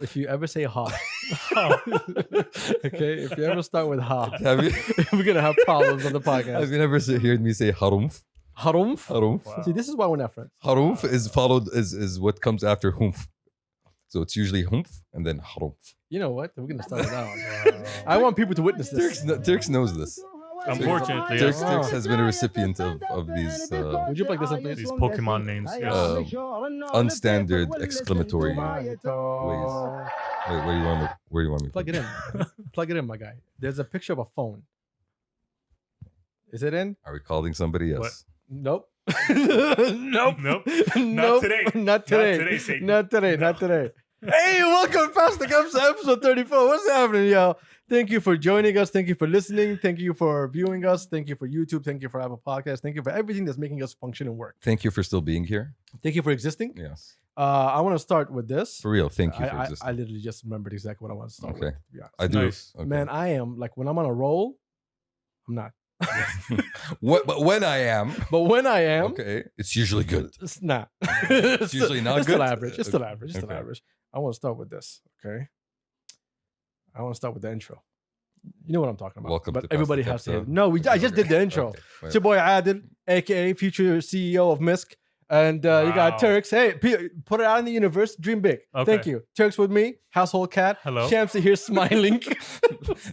if you ever say ha, okay, if you ever start with ha, Have you, we're gonna have problems on the have podcast. you never heard me say harumf? Harumf. Harumf. Wow. See, this is why we're not friends. Harumf is followed is what comes after humf. So it's usually humf and then harumf. You know what? We're gonna start with that one. Wow. I want people to witness this. Turks knows this. Unfortunately, Turks, yes. Turks has been a recipient of these Would you plug this in, please? These Pokemon names. Yes. unstandard exclamatory ways. Wait, Wait, where do you want me? to plug it in. Plug it in, my guy. There's a picture of a phone. Is it in? Are we calling somebody? Yes. What? Nope. Nope. Nope. Nope. today. Not today. Not today, Satan. Not today. Not today. Hey, welcome past the Kabsa episode 34. What's happening, y'all? Thank you for joining us. Thank you for listening. Thank you for viewing us. Thank you for YouTube. Thank you for Apple Podcasts. Thank you for everything that's making us function and work. Thank you for still being here. Thank you for existing. Yes. I want to start with this. For real. Thank you for I existing. literally just remembered exactly what I want to start Okay. with. To be honest. I do. Nice. Okay. Man, I am like when I'm on a roll, I'm not. But when I am, But when I am, okay, it's usually good. it's not. It's usually not It's still good? average. It's still average. It's still Okay. average. I want to start with this. Okay. I want to start with the intro. You know what I'm talking about. Welcome but to everybody Past has the to hear. Kabsa. No, I just did the intro. Okay. It's your boy Adil, aka future CEO of Misk. And you Wow. got Turks. Hey, put it out in the universe. Dream big. Okay. Thank you. Turks with me. Household cat. Hello. Shamsi here smiling.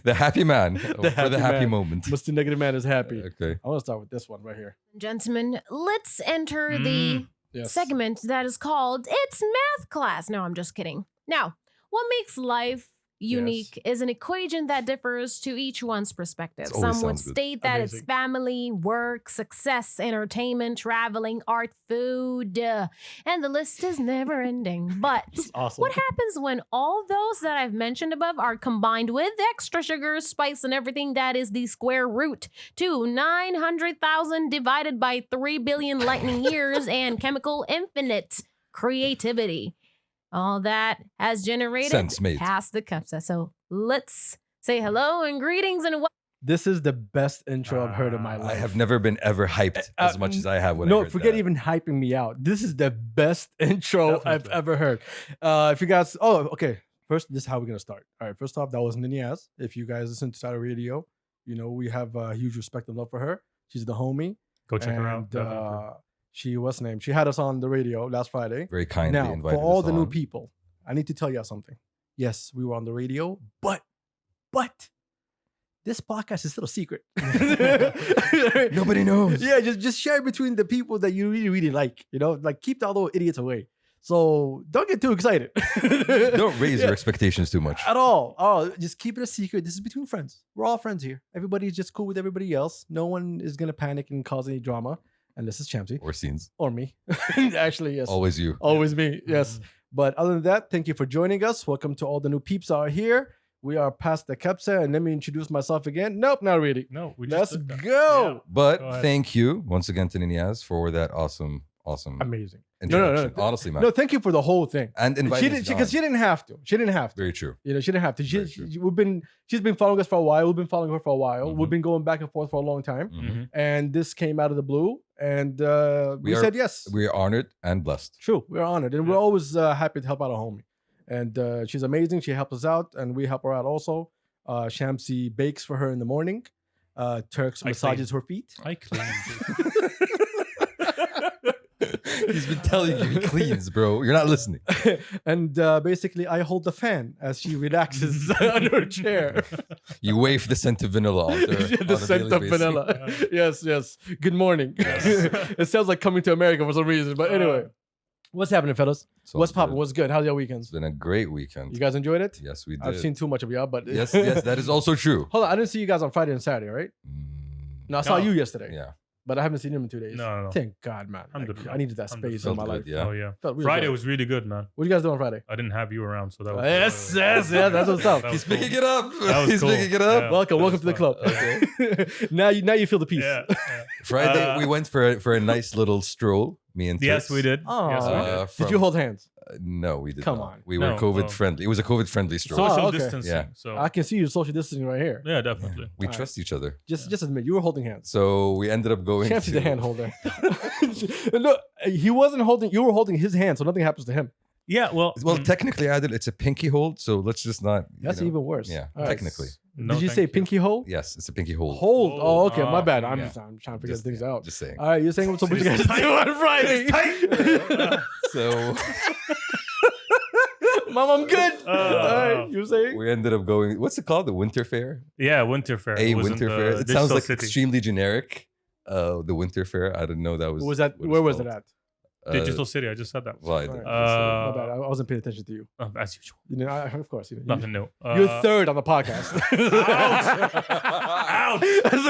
The happy man for the happy happy man. moment. Mr. Negative Man is happy. Okay. I want to start with this one right here. Gentlemen, let's enter the Yes. segment that is called It's Math Class. No, I'm just kidding. Now, what makes life unique is an equation that differs to each one's perspective. This always Some would sounds good. state that it's Amazing. family, work, success, entertainment, traveling, art, food, and the list is never ending. But Awesome. what happens when all those that I've mentioned above are combined with extra sugar, spice, and everything that is the square root to 900,000 divided by 3 billion lightning years and chemical infinite creativity? All that has generated Sense made. past the Kabsa. So let's say hello and greetings and This is the best intro I've heard in my life. I have never been ever hyped as much as I have when I No, heard forget that. even hyping me out. This is the best intro I've Definitely. ever heard. If you guys, okay. First, this is how we're gonna start. All right. First off, that was ninyaz. If you guys listen to Saturday Radio, you know we have huge respect and love for her. She's the homie. Go check her out. And, Definitely. she what's her name? She had us on the radio last Friday. Very kindly Now, invited for all us the new on. people, I need to tell you something. Yes, we were on the radio, but this podcast is still a secret. Nobody knows. Yeah, just share between the people that you really, really like. You know, like keep the other idiots away. So don't get too excited. Don't raise Yeah, your expectations too much. at all. Oh, just keep it a secret. This is between friends. We're all friends here. Everybody's just cool with everybody else. No one is gonna panic and cause any drama. And this is Chamsy Or scenes. or me. Actually, yes. Always you. Always me, yes. But other than that, thank you for joining us. Welcome to all the new peeps out here. We are past the Kabsa, and let me introduce myself again. Nope, not really. No, we Let's just did that. go. But Go ahead. thank you once again to Ninyaz for that awesome Amazing. introduction. no. Honestly, man. No, thank you for the whole thing. And She inviting didn't us on. because she didn't have to. She didn't have to. Very true. You know, she didn't have to. Very true. She's been following us for a while. We've been following her for a while. Mhm. We've been going back and forth for a long time. Mhm. And this came out of the blue, and we are- said yes. We are honored and blessed. True, we're honored, and we're Yeah. always happy to help out a homie. And she's amazing. She helps us out, and we help her out also. Shamsi bakes for her in the morning. Turks I massages her feet. I clean. He's been telling you he cleans, bro. You're not listening. And basically, I hold the fan as she relaxes on her chair. You wave the scent of vanilla on her. The on a scent daily of basis. vanilla. Yes. Good morning. Yes. It sounds like coming to America for some reason. But anyway, what's happening, fellas? It's all What's popping? good. What's good? How's your It's weekends? been a great weekend. You guys enjoyed it? Yes, we did. I've seen too much of y'all, but yes, that is also true. Hold on, I didn't see you guys on Friday and Saturday, right? No, I saw No. you yesterday. Yeah. But I haven't seen him in 2 days. No. Thank God, man. I'm Like, good, I man. needed that I'm space good. in my Felt life. good, yeah. Oh yeah. Felt really Friday good. was really good, man. What you guys doing on Friday? I didn't have you around, so that was Yes, that that's what's up. was He's cool. picking it up. That was He's cool. picking it up. Yeah. Welcome to the That's club. fun. now you feel the peace. Yeah. Friday, we went for a nice little stroll. Me and Yes, Turks. we did. Oh, Yes, we did. did from- you hold hands? No, we did Come not. on. We were No, COVID oh. friendly. It was a COVID friendly stroll. Social Oh, okay. distancing. Yeah. So I can see you social distancing right here. yeah, definitely. We Alright. trust each other. Just admit you were holding hands. So we ended up going Champsy's to the hand holder. Look, he wasn't holding. You were holding his hand, so nothing happens to him. Yeah, well, Well, technically, Adil, it's a pinky hold, so let's just not. That's even worse. Yeah, All right. technically. no, Did you thank say pinky hole? Yes, it's a pinky hold. Hold. Oh, okay. My Oh, bad. I'm yeah. I'm trying to figure Just, things yeah, out. Just saying. All right, you're saying what you guys It's tight. do on Friday? So Mom, I'm good. All right, you're saying? we ended up going. What's it called? The winter fair. Yeah, Winter Fair. A It was in winter the fair. It Digital sounds like City. extremely generic. The winter fair. I didn't know that was. Was that? what it's Where was it called. at? Digital City. I just said that. Well, I All did. right. My bad. I wasn't paying attention to you. As usual. You know, of course. You know, Nothing new. you're third on the podcast. Ouch.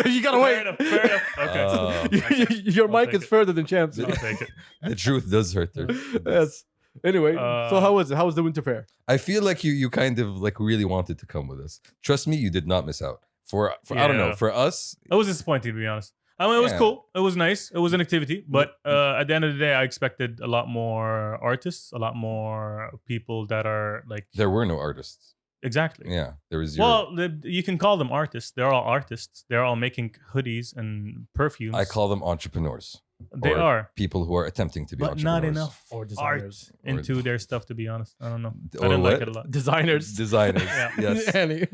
So you gotta Fair wait. enough. Fair enough. Okay. Your I'll mic take is it. further than Champ's. I'll take it. The truth does hurt. There. Yes. Anyway, so how was it? How was the winter fair? I feel like you kind of like really wanted to come with us. Trust me, you did not miss out. For I don't know, Yeah. for us, It was disappointing, to be honest. I mean, it was Yeah. cool. It was nice. It was an activity. But at the end of the day, I expected a lot more artists, a lot more people that are like. there were no artists. Exactly. Yeah, there was. Well, you can call them artists. They're all artists. They're all making hoodies and perfumes. I call them entrepreneurs. They or are, people who are attempting to be but not entrepreneurs. enough Or art designers. into their stuff. To be honest, I don't know. I Or didn't what? like it a lot. Designers. Designers. Yeah. Yes. Annie.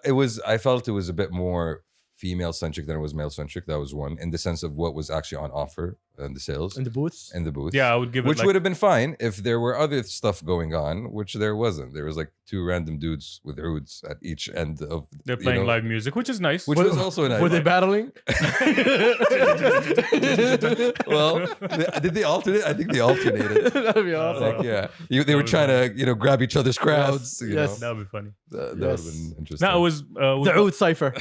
It was. I felt it was a bit more female centric than it was male centric. That was one in the sense of what was actually on offer and the sales In the booths. in the booth. Yeah, I would give it. Which Like, would have been fine if there were other stuff going on, which there wasn't. There was like two random dudes with ouds at each end of. they're you playing know, live music, which is nice. which Were- was also nice. Were they battling? Well, did they alternate? I think they alternated. That'd be awesome. Like, yeah, they were trying to grab each other's crowds. You Yes. know? that would be funny. That would Yes. have been interesting. No, it was. The Oud Cypher.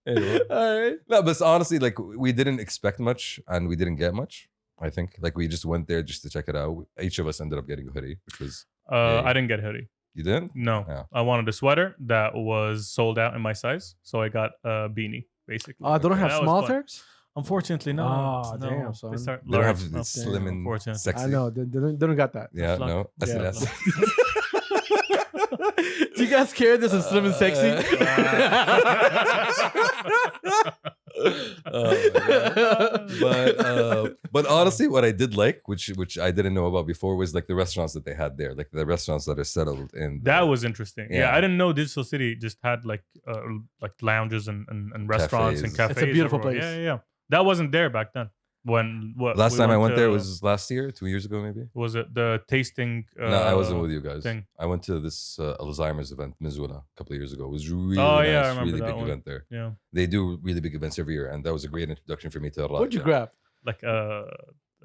Anyway. All right. No, but honestly, like we didn't expect much and we didn't get much. I think like we just went there just to check it out. Each of us ended up getting a hoodie, which was I didn't get a hoodie. you didn't. No, Yeah. I wanted a sweater that was sold out in my size, so I got a beanie basically. They don't have That was small fun. Turks? Unfortunately, no. Ah, no. damn, son. They start They don't large. have Oh, this slim and unfortunately. sexy. I know. They don't got that. Yeah, Fluck. no. Yeah. SLS. Do you guys care this is slim and sexy? Oh my God. But honestly, what I did like, which I didn't know about before, was like the restaurants that they had there, like the restaurants that are settled in. That was interesting. Yeah. Yeah. I didn't know Digital City just had like lounges and restaurants and Cafes. cafes. It's a beautiful everywhere. place. Yeah. That wasn't there back then. When last we time I went there to- was last year, 2 years ago, maybe. was it the tasting? No, I wasn't with you guys. thing. I went to this Alzheimer's event, Mizuna, a couple of years ago. It was really Oh, nice, yeah, I remember really that big one. event there. Yeah, They do really big events every year, and that was a great introduction for me to Iraq. What'd you grab? like a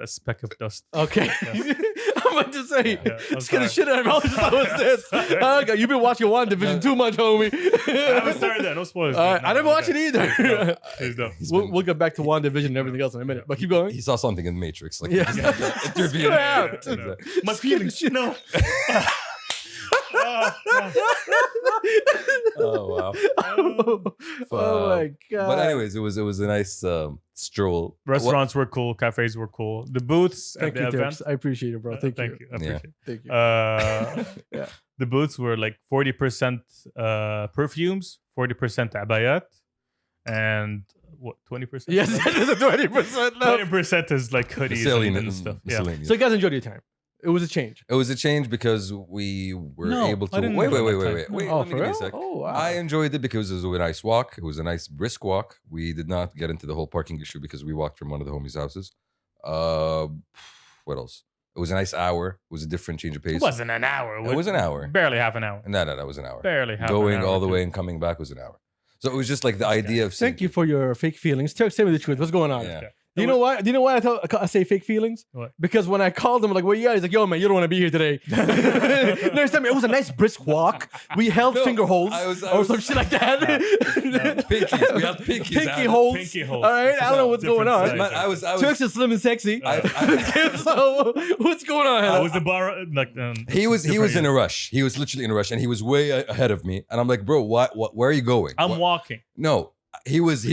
speck of dust. Okay. I'm about to say, Yeah, I'm it's gonna sorry. shit out of my mouth. Just how it's this. Sorry. Okay, you've been watching WandaVision too much, homie. I haven't started that. No spoilers. All right, I didn't watch it either. Please don't. He's We'll, been- we'll get back to WandaVision and everything else in a minute, but keep going. He saw something in Matrix, like Yeah. he just had to intervene. Scrapped. Yeah, yeah, Exactly. My feelings. No. Oh wow! Oh my god. But anyways, it was a nice stroll. Restaurants were cool. Cafes were cool. The booths Thank at you, the event. Turks. I appreciate it, bro. Thank you. I appreciate it. Thank you. Uh, Yeah. The booths were like 40% perfumes, 40% abayat, and what 20%? Yes, there's a 20% now. 20% is like hoodies Miscellaneous and stuff. Yeah. miscellaneous. So you guys enjoyed your time. It was a change. It was a change because we were No, able I to. didn't Wait, enjoy wait, my wait. time. Oh, Let me for give you a real? sec. Oh, wow. I enjoyed it because it was a nice walk. It was a nice brisk walk. We did not get into the whole parking issue because we walked from one of the homies' houses. What else? It was a nice hour. It was a different change of pace. It wasn't an hour. It was an hour. Barely half an hour. No, it was an hour. Barely half Going an hour. all the dude. way and coming back was an hour. So it was just like the This idea guy. of Thank you for your fake feelings. Turks, tell me the truth. What's going on? Yeah. Do you know why? Do you know why I say fake feelings? What? Because when I called him, like, where you at? He's like, yo, man, you don't want to be here today. Next time, it was a nice brisk walk. We held No, finger holds I or was- some shit like that. Pinkies. We have pinkies. Pinky Adam. holds. Pinky holds. All right, I don't know what's going on. Different Man, I was Turks is slim and sexy. I- So what's going on? I was the bar like He was different in a years. rush. He was literally in a rush, and he was way ahead of me. And I'm like, bro, where are you going? I'm What- walking. No, he was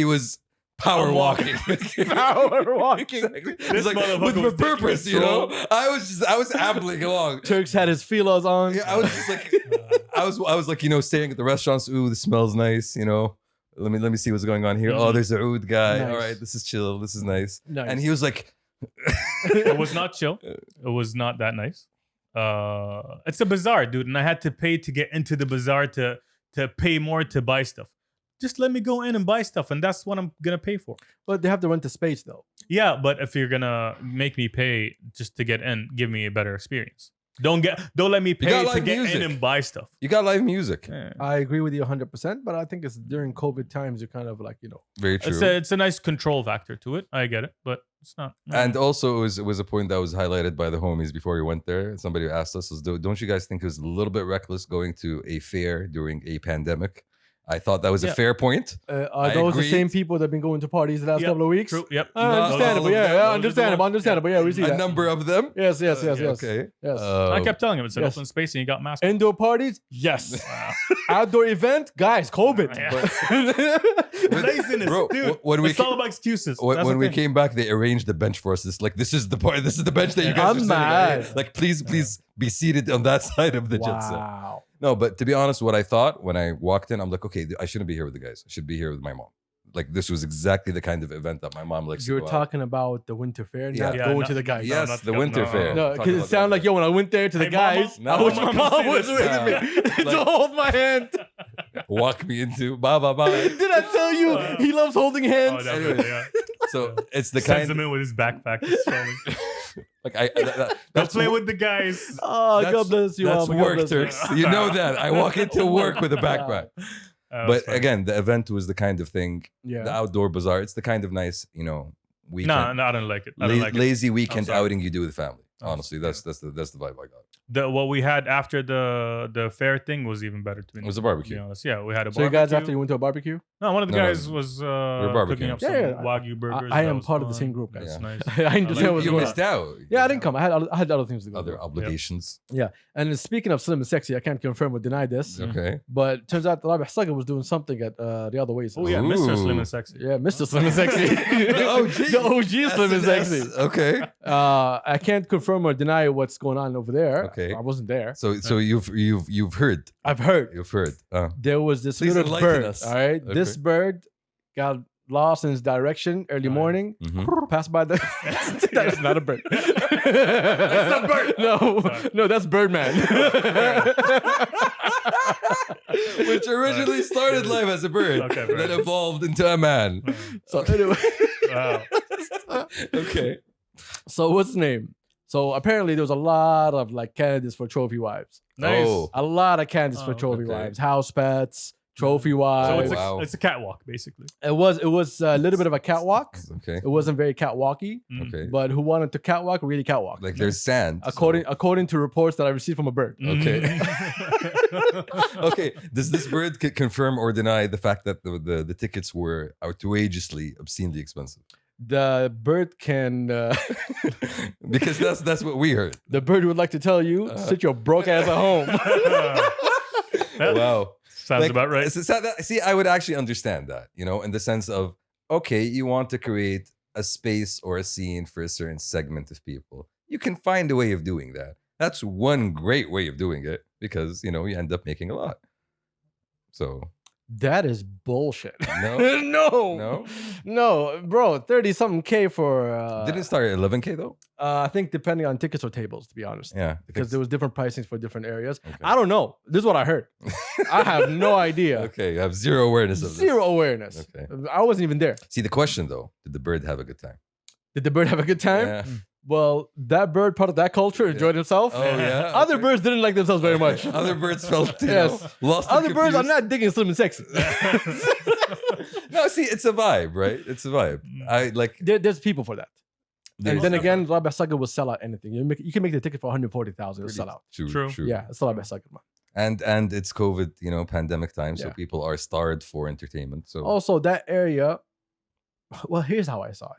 power I'm walking. Power walking. It's like motherfucker with was taking purpose, you know. I was ambling along. Turks had his feelers on. Yeah, I was just like, I was like, staying at the restaurants. Ooh, this smells nice. Let me see what's going on here. Oh, there's a oud guy. Nice. All right, this is chill. This is nice. Nice. And he was like, It was not chill. It was not that nice. It's a bazaar, dude, and I had to pay to get into the bazaar to pay more to buy stuff. Just let me go in and buy stuff, and that's what I'm gonna pay for. But they have to rent the space though. Yeah, but if you're gonna make me pay just to get in, give me a better experience. Don't let me pay got to live get music. in and buy stuff. You got live music. Yeah. I agree with you 100%, but I think it's during COVID times you're kind of like, Very true. It's a nice control factor to it. I get it, but it's not. And also, it was a point that was highlighted by the homies before we went there. Somebody asked us, don't you guys think it was a little bit reckless going to a fair during a pandemic? I thought that was a fair point. are those the same people that have been going to parties the last Yep, couple of weeks? true. Yep. Understandable, all of them. yeah, understandable. Yeah, we see A that. number of them. Yes. Okay. Yes. I kept telling him it's an Yes. open space and you got masked. Indoor parties? Yes. Wow. Outdoor event? Guys, COVID. Yeah. Laziness, Bro, dude. when we It's all about excuses. When, That's when the we thing. came back, they arranged the bench for us. This is the part. This is the bench that you guys I'm are sitting mad. at. Like, please be seated on that side of the jet set. Wow. No, but to be honest, what I thought when I walked in, I'm like, okay, I shouldn't be here with the guys. I should be here with my mom. Like, this was exactly the kind of event that my mom likes. You're to go out. talking about the winter fair, Yeah. not Yeah, going not- to the guys. Yes, not the the- winter no. fair. No, Talking because it about sounded that. like, when I went there to the Hey, mama. guys, No, I wish mama, my mom see was this. with me to hold my hand. walk me into bye. Did I tell you he loves holding hands? Oh, definitely, yeah. So it's the Sends kind him in with his backpack. Just scrolling. like Don't that's play with the guys. Oh, God bless you, That's Mama. God work, bless you. Turks. You know that. I walk into work with a backpack. But again, the event was the kind of thing, the Yeah. outdoor bazaar. It's the kind of nice, weekend, no, I don't like it. I don't like it. lazy weekend sorry. outing you do with family. Oh, Honestly, that's the vibe I got. What we had after the fair thing was even better to me. It was a To barbecue. be honest, yeah, we had a So you barbecue. guys, after you went to a barbecue? No, one of the No, no, guys was barbecuing. cooking up Yeah, some yeah. Wagyu burgers. I That am was part of the fun. same group, guys. That's nice. I understand like- what's You going missed on. out. Yeah, I didn't come. I had other things to go. Other obligations. And then speaking of slim and sexy, I can't confirm or deny this, Okay. but turns out that Rabbi Saga was doing something at the other ways. Oh yeah, Mr. Slim Ooh. and Sexy. Yeah, Mr. Slim and Sexy. The OG. The OG Slim and Sexy. Okay. I can't confirm or deny what's going on over there. Okay. I wasn't there. So you've heard. I've heard You've heard. there was this Please little enlighten bird. us. All right, this Okay. bird got lost in its direction early morning. Mhm. Passed by the. That's not a bird. That's not bird. No, Sorry. no, that's Birdman. Which originally started life as a bird, Okay, and then right. evolved into a man. So anyway, Wow. Okay. so what's the name? So apparently there was a lot of like candidates for trophy wives. Nice. Oh. A lot of candidates for Oh, trophy okay. wives, house pets, trophy So wives. it's, wow. it's a catwalk, basically. It was a little bit of a catwalk. Okay. It wasn't very catwalky, Mm. Okay. but who wanted to catwalk really catwalk. Like there's sand. so- According to reports that I received from a bird. Okay. Mm. Okay. Does this bird confirm or deny the fact that the tickets were outrageously, obscenely expensive? The bird can. Because that's what we heard. The bird would like to tell you, sit your broke ass at home. Wow. Sounds Like, about right. See, I would actually understand that, in the sense of, okay, you want to create a space or a scene for a certain segment of people. You can find a way of doing that. That's one great way of doing it because, you end up making a lot. So, That is bullshit. no. no, no, bro. 30-something K for. Didn't it start at 11K though? I think depending on tickets or tables, to be honest. Yeah. Because there was different pricings for different areas. Okay. I don't know. This is what I heard. I have no idea. Okay, you have zero awareness of this. Zero awareness. Okay. I wasn't even there. See, the question though, did the bird have a good time? Did the bird have a good time? Yeah. Well, that bird, part of that culture, enjoyed himself. Oh, yeah? Other Okay. birds didn't like themselves very much. Other birds felt, Yes. lost. and Other birds are confused. not digging slim and sexy. No, see, it's a vibe, right? It's a vibe. I like. There's people for that. And there's- then again, Rabbi Saga will sell out anything. You can make the ticket for 140,000. It'll sell out. True, True. true. Yeah, it's Rabbi Saga, man. And it's COVID, pandemic time, so Yeah. people are starved for entertainment. So Also, that area. Well, here's how I saw it.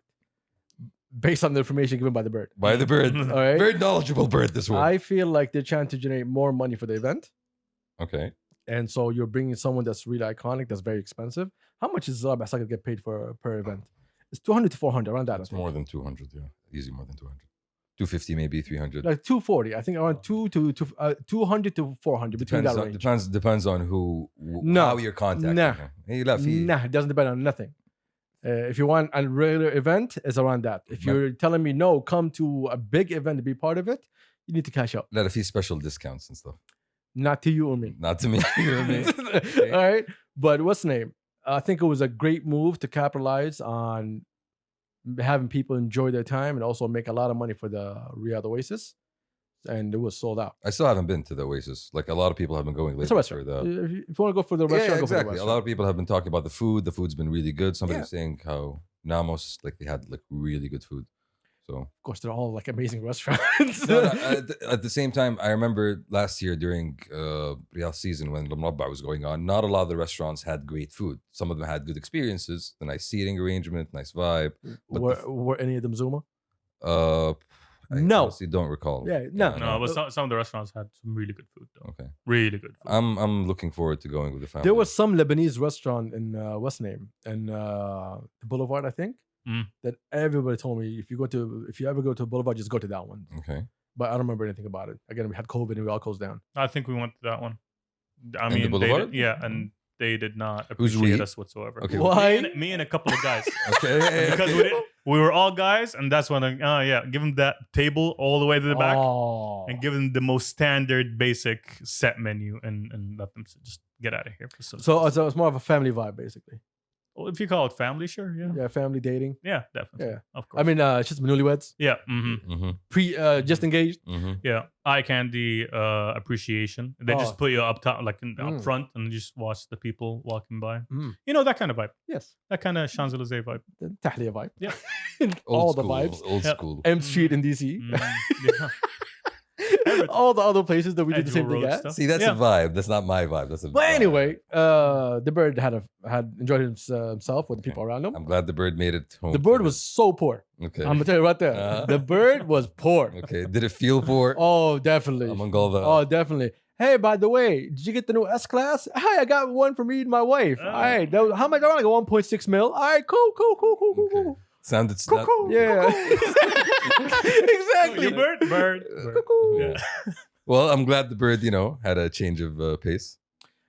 Based on the information given by the bird. by the bird, All right. very knowledgeable bird. This one. I feel like they're trying to generate more money for the event. Okay. And so you're bringing someone that's really iconic, that's very expensive. How much is Rabbi Saga get paid for per event? It's 200 to 400, around that. I That's think. more than 200. Yeah, easy more than 200. 250, maybe 300. Like 240. I think around 200 to 400 between that range. Depends on who, No. how you're contacting Nah. him. Hey, you love Nah, it doesn't depend on nothing. If you want a regular event, it's around that. If you're telling me no, come to a big event to be part of it, you need to cash out. Let a few special discounts and stuff. Not to you or me. Not to me. You or me. All right. But what's the name? I think it was a great move to capitalize on having people enjoy their time and also make a lot of money for the Riyadh Oasis. And it was sold out. I still haven't been to the Oasis. Like a lot of people have been going It's a lately for restaurant. the. If you want to go for the restaurant, Yeah, go for the exactly. A restaurant. lot of people have been talking about the food. The food's been really good. Somebody Yeah. was saying how Namos, like they had like really good food. So Of course, they're all like amazing restaurants. no, at the same time, I remember last year during Riyadh season when the Murabba was going on, not a lot of the restaurants had great food. Some of them had good experiences, the nice seating arrangement, nice vibe. But were any of them Zuma? I No. honestly don't recall. Yeah, no. No, but some of the restaurants had some really good food though. Okay. Really good food. I'm looking forward to going with the family. There was some Lebanese restaurant in what's the name? In the Boulevard, I think. That everybody told me if you ever go to Boulevard, just go to that one. Okay. But I don't remember anything about it. Again, we had COVID and we all closed down. I think we went to that one. I In the mean, they Boulevard? did, yeah, and they did not Who's appreciate we? us whatsoever. Okay. Why? Me and a couple of guys. Okay. Because we were all guys, and that's when give them that table all the way to the back, Oh. and give them the most standard, basic set menu, and let them just get out of here. So it's more of a family vibe, basically. Well, if you call it family, sure, yeah, Yeah, family dating. definitely, Yeah. of course. I mean, it's just newlyweds, yeah, just engaged. yeah, eye candy appreciation. They Oh. just put you up top, like up Mm. front, and just watch the people walking by. Mm. You know, that kind of vibe, Yes, that kind of Champs-Élysées vibe. the Tahliya vibe. Yeah. All Old the school, vibes. Old Yep. school. M Street in DC. Yeah. Everything. All the other places that we did the same Edgewell thing Road at. stuff. See, that's Yeah. a vibe. That's not my vibe. That's a But vibe. anyway, the bird had enjoyed himself with the people around him. I'm glad the bird made it home. The bird to was so poor. Okay. I'm gonna tell you right there. The bird was poor. Okay. Did it feel poor? Oh, definitely. Among all the. Oh, definitely. Hey, by the way, did you get the new S class? Hey, I got one for me and my wife. All right, that was, how much? Around like 1.6 mil. All right, cool. Okay. Sounded. Yeah, exactly. Your bird. Yeah. Well, I'm glad the bird, had a change of pace.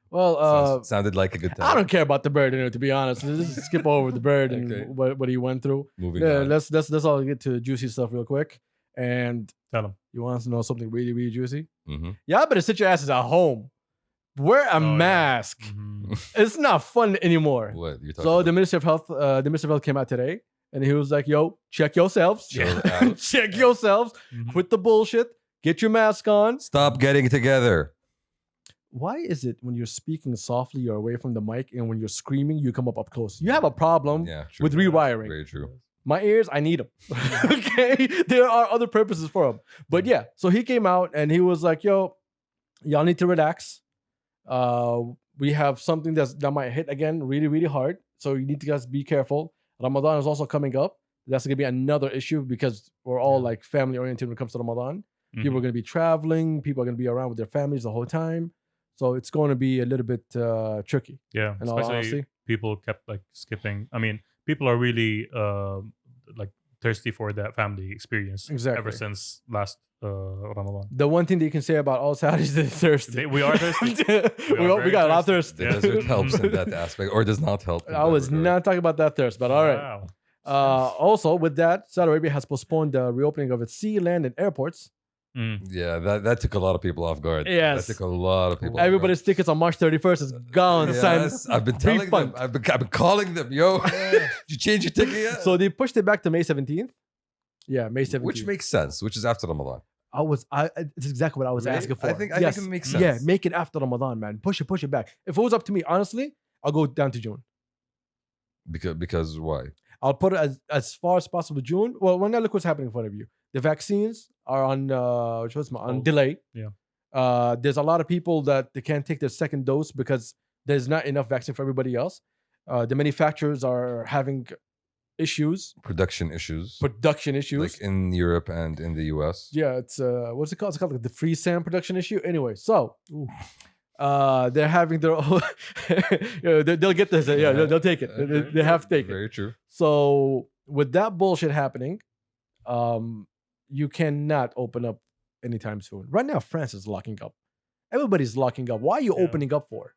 Well, Sounded like a good time. I don't care about the bird, to be honest. Let's just skip over the bird and Okay. what he went through. Moving Yeah, on. let's all get to juicy stuff real quick. And Tell him. you want to know something really, really juicy? Mm-hmm. Y'all better sit your asses at home. Wear a Oh, yeah. mask. Mhm. It's not fun anymore. What you're talking So about? the Minister of Health came out today, and he was like, "Yo, check yourselves. Chill out. Check yourselves. Mhm. Quit the bullshit. Get your mask on." Stop getting together. Why is it when you're speaking softly, you're away from the mic, and when you're screaming, you come up close? You have a problem Yeah, true. with rewiring. Very true. My ears, I need them. Okay, there are other purposes for them. But yeah, so he came out and he was like, "Yo, y'all need to relax. We have something that might hit again really, really hard. So you need to guys be careful. Ramadan is also coming up. That's gonna be another issue because we're all like family oriented when it comes to Ramadan. People are gonna be traveling. People are gonna be around with their families the whole time. So it's going to be a little bit tricky. Yeah, In all especially honesty. people kept like skipping. I mean, people are really like thirsty for that family experience. Exactly. Ever since last Ramadan. The one thing that you can say about all Saudis is they're thirsty. We are thirsty. we got a lot of thirst. The desert helps in that aspect, or does not help. in I that was regard. not talking about that thirst, but all right. Wow. Also, with that, Saudi Arabia has postponed the reopening of its sea, land, and airports. Mm. Yeah, that took a lot of people off guard. Yes. That took a lot of people. Everybody's tickets on March 31st is gone. Yes, Son. I've been telling Refund. them. I've been calling them. Yo, did you change your ticket yet? So they pushed it back to May 17th. Yeah, May 17th. Which makes sense. Which is after Ramadan. it's exactly what I was Really? asking for. I think Yes. it makes Yeah, sense. make it after Ramadan, man. Push it back. If it was up to me, honestly, I'll go down to June. Because why? I'll put it as far as possible June. Well, when I look what's happening in front of you, the vaccines are on on delay. Yeah. There's a lot of people that they can't take their second dose because there's not enough vaccine for everybody else. The manufacturers are having issues, Production issues. production issues. Like in Europe and in the US. Yeah, it's what's it called? It's called like the free SAM production issue. Anyway, so they're having their own they'll get this. Yeah, they'll take it. Okay. They have to take it. Very true. So with that bullshit happening, you cannot open up anytime soon. Right now, France is locking up. Everybody's locking up. Why are you Yeah. opening up for?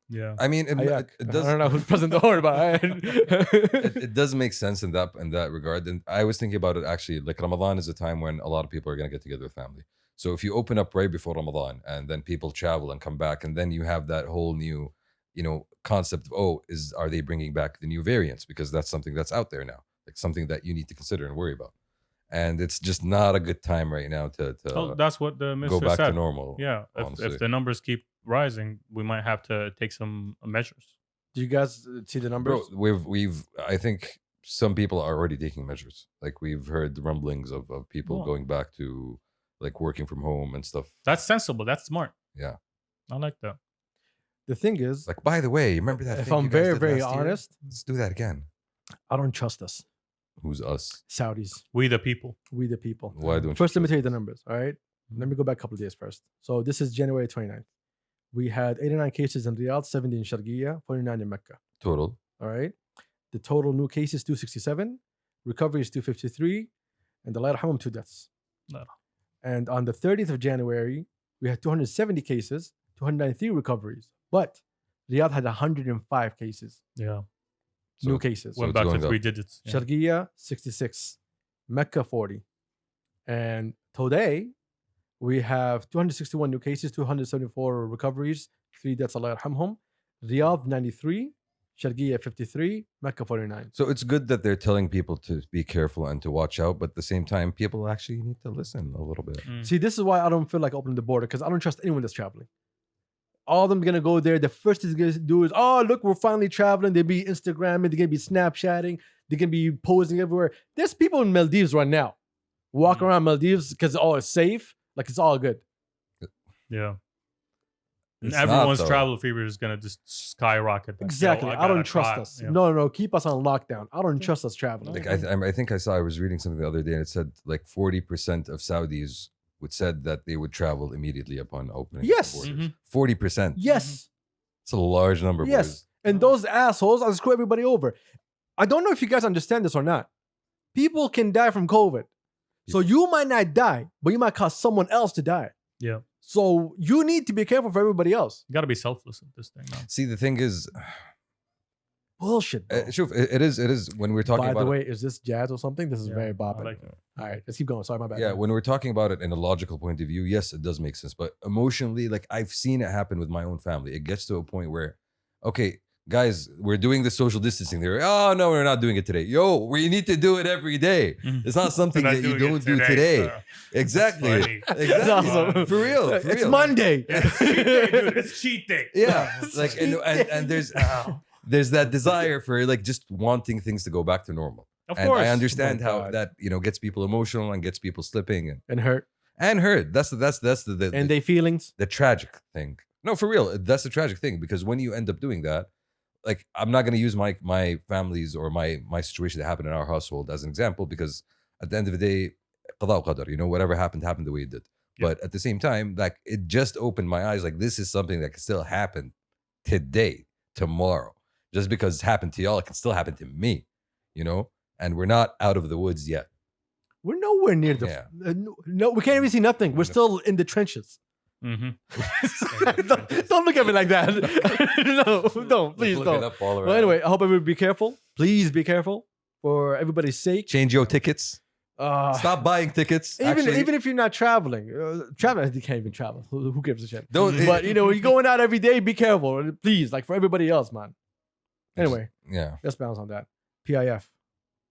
Yeah. I mean, Ayak. it I does. don't know who's pressing the horn, but It does make sense in that regard. And I was thinking about it actually. Like Ramadan is a time when a lot of people are going to get together with family. So if you open up right before Ramadan and then people travel and come back, and then you have that whole new, concept of are they bringing back the new variants, because that's something that's out there now, like something that you need to consider and worry about. And it's just not a good time right now to That's what the go minister back said. to normal. Yeah. honestly. If the numbers keep rising, we might have to take some measures. do you guys see the numbers? Bro, I think some people are already taking measures. Like we've heard the rumblings of people Well. going back to like working from home and stuff. That's sensible. That's smart. Yeah. I like that. The thing is, Like, by the way, remember that? if thing I'm you guys very, did very last year? honest, Let's do that again. I don't trust us, Who's us? Saudis, We the people. we the people. Why don't First, you let me trust tell you the us? numbers. All right. Let me go back a couple of days first. So this is January 29th. We had 89 cases in Riyadh, 70 in Sharqiya, 49 in Mecca. Total. All right. The total new cases 267, recovery is 253, and Allah yarhamhum 2 deaths. Allah. And on the 30th of January, we had 270 cases, 293 recoveries. But Riyadh had 105 cases, Yeah. new So- cases. So Went it's back to going up. 3 digits. Yeah. Sharqiya 66, Mecca 40. And today we have 261 new cases, 274 recoveries, 3 deaths, Allah yarhamhum. Riyadh 93, Sharqiya 53, Mecca 49. So it's good that they're telling people to be careful and to watch out, but at the same time, people actually need to listen a little bit. Mm. See, this is why I don't feel like opening the border, because I don't trust anyone that's traveling. All of them gonna go there. The first thing they're gonna do is, oh, look, we're finally traveling. They'll be Instagramming, they're gonna be Snapchatting, they're gonna be posing everywhere. There's people in Maldives right now, walk around Maldives because it's safe, like it's all good. Yeah. And It's not, everyone's though. travel fever is gonna just skyrocket. Like, Exactly. yo, I don't gotta trust try- us. yeah. No, keep us on lockdown. I don't trust us traveling. Like I think I was reading something the other day, and it said like 40% of Saudis would said that they would travel immediately upon opening. Yes. the borders. Mhm. 40%. Yes, It's a large number. yes. boys. And those assholes, I'll screw everybody over. I don't know if you guys understand this or not. People can die from COVID. So you might not die, but you might cause someone else to die. Yeah. So you need to be careful for everybody else. You gotta be selfless with this thing now. See, the thing is, Bullshit. bro. shuf, it is when we're talking By about the it- way, is this jazz or something? This is Yeah, very I bopping. like it. All right, let's keep going. Sorry, my bad. Yeah, when we're talking about it in a logical point of view, yes, it does make sense. But emotionally, like I've seen it happen with my own family. It gets to a point where, okay, guys, we're doing the social distancing. They're, oh no, we're not doing it today. Yo, we need to do it every day. It's not something We're not that you doing it don't do today. so Exactly. funny. Exactly. awesome. For real. For It's real. Monday. Yeah, it's cheat day, dude. It's cheat day. Yeah. Like and there's that desire for like just wanting things to go back to normal. Of And course. I understand Oh my how God. that gets people emotional and gets people slipping And hurt. and hurt. That's the And they feelings. the tragic thing. No, for real, that's the tragic thing, because when you end up doing that, like I'm not gonna use my family's or my situation that happened in our household as an example, because at the end of the day, qada wa qadar, whatever happened the way it did. Yeah. But at the same time, like it just opened my eyes. Like this is something that can still happen today, tomorrow. Just because it's happened to y'all, it can still happen to me, And we're not out of the woods yet. We're nowhere near the. Yeah. No, we can't even see nothing. We're still in the trenches. Mm-hmm. don't look at me like that. No, don't. Please Look it don't. up all Well, around. anyway, I hope everybody be careful. Please be careful for everybody's sake. Change your tickets. Stop buying tickets. Actually, Even if you're not traveling, traveling, you can't even travel. Who gives a shit? don't. But you're going out every day. Be careful, please. Like for everybody else, man. Anyway, Yeah, let's bounce on that. PIF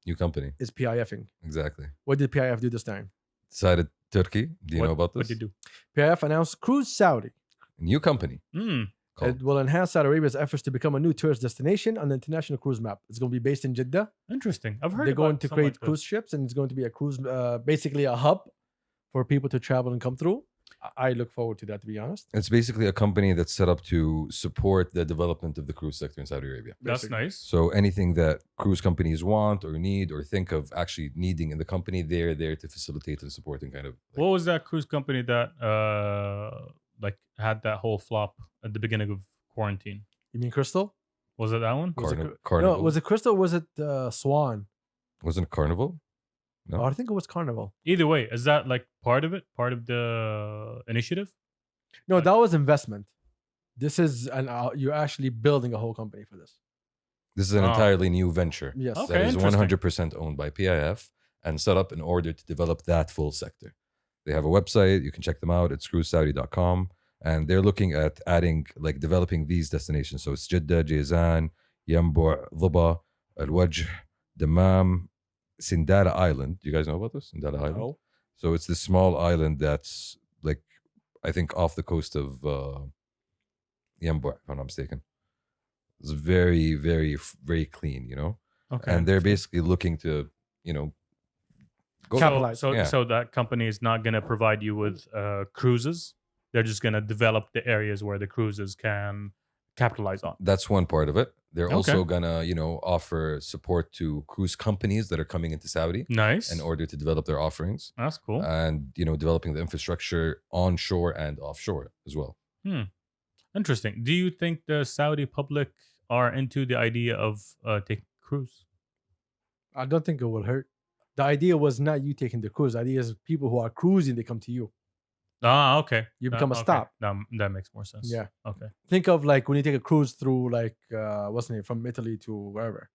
new company. is PIFing. Exactly. What did PIF do this time? Decided Turkey. Do you know about this? What did you do? PIF announced Cruise Saudi. New company. Mm. Called. It will enhance Saudi Arabia's efforts to become a new tourist destination on the international cruise map. It's going to be based in Jeddah. Interesting. I've heard They're going about to something create like this. cruise ships, and it's going to be a cruise, basically a hub for people to travel and come through. I look forward to that, to be honest. It's basically a company that's set up to support the development of the cruise sector in Saudi Arabia. That's Basically. nice. So anything that cruise companies want or need or think of actually needing in the company, they're there to facilitate and support and kind of. What was that cruise company that like had that whole flop at the beginning of quarantine? You mean Crystal? Was it that one? Was it Carnival. No, was it Crystal or was it Swan? Wasn't it Carnival? No. Oh, I think it was Carnival. Either way, is that like part of it? Part of the initiative? No, that was investment. This is you're actually building a whole company for this. This is an Oh. entirely new venture Yes. Okay. that is interesting. 100% owned by PIF and set up in order to develop that full sector. They have a website. You can check them out. It's cruisesaudi.com. And they're looking at adding, like developing these destinations. So it's Jeddah, Jizan, Yambu', Dhuba, Al Wajh, Dammam, Sindala Island. Do you guys know about this? Sindala Island? No. So it's this small island that's like, I think off the coast of Yambu', if I'm not mistaken. It's very, very, very clean, you know? Okay. And they're basically looking to, you know, go Capitalize. So, Yeah. so that company is not going to provide you with cruises. They're just going to develop the areas where the cruises can capitalize on. That's one part of it. They're Okay. also gonna, you know, offer support to cruise companies that are coming into Saudi Nice. in order to develop their offerings That's cool. and, you know, developing the infrastructure onshore and offshore as well. Interesting. Do you think the Saudi public are into the idea of taking cruise? I don't think it will hurt. The idea was not you taking the cruise. The idea is people who are cruising, they come to you. Ah, okay. You become a okay. stop. That makes more sense. Yeah. Okay. Think of like when you take a cruise through like what's the name, from Italy to wherever.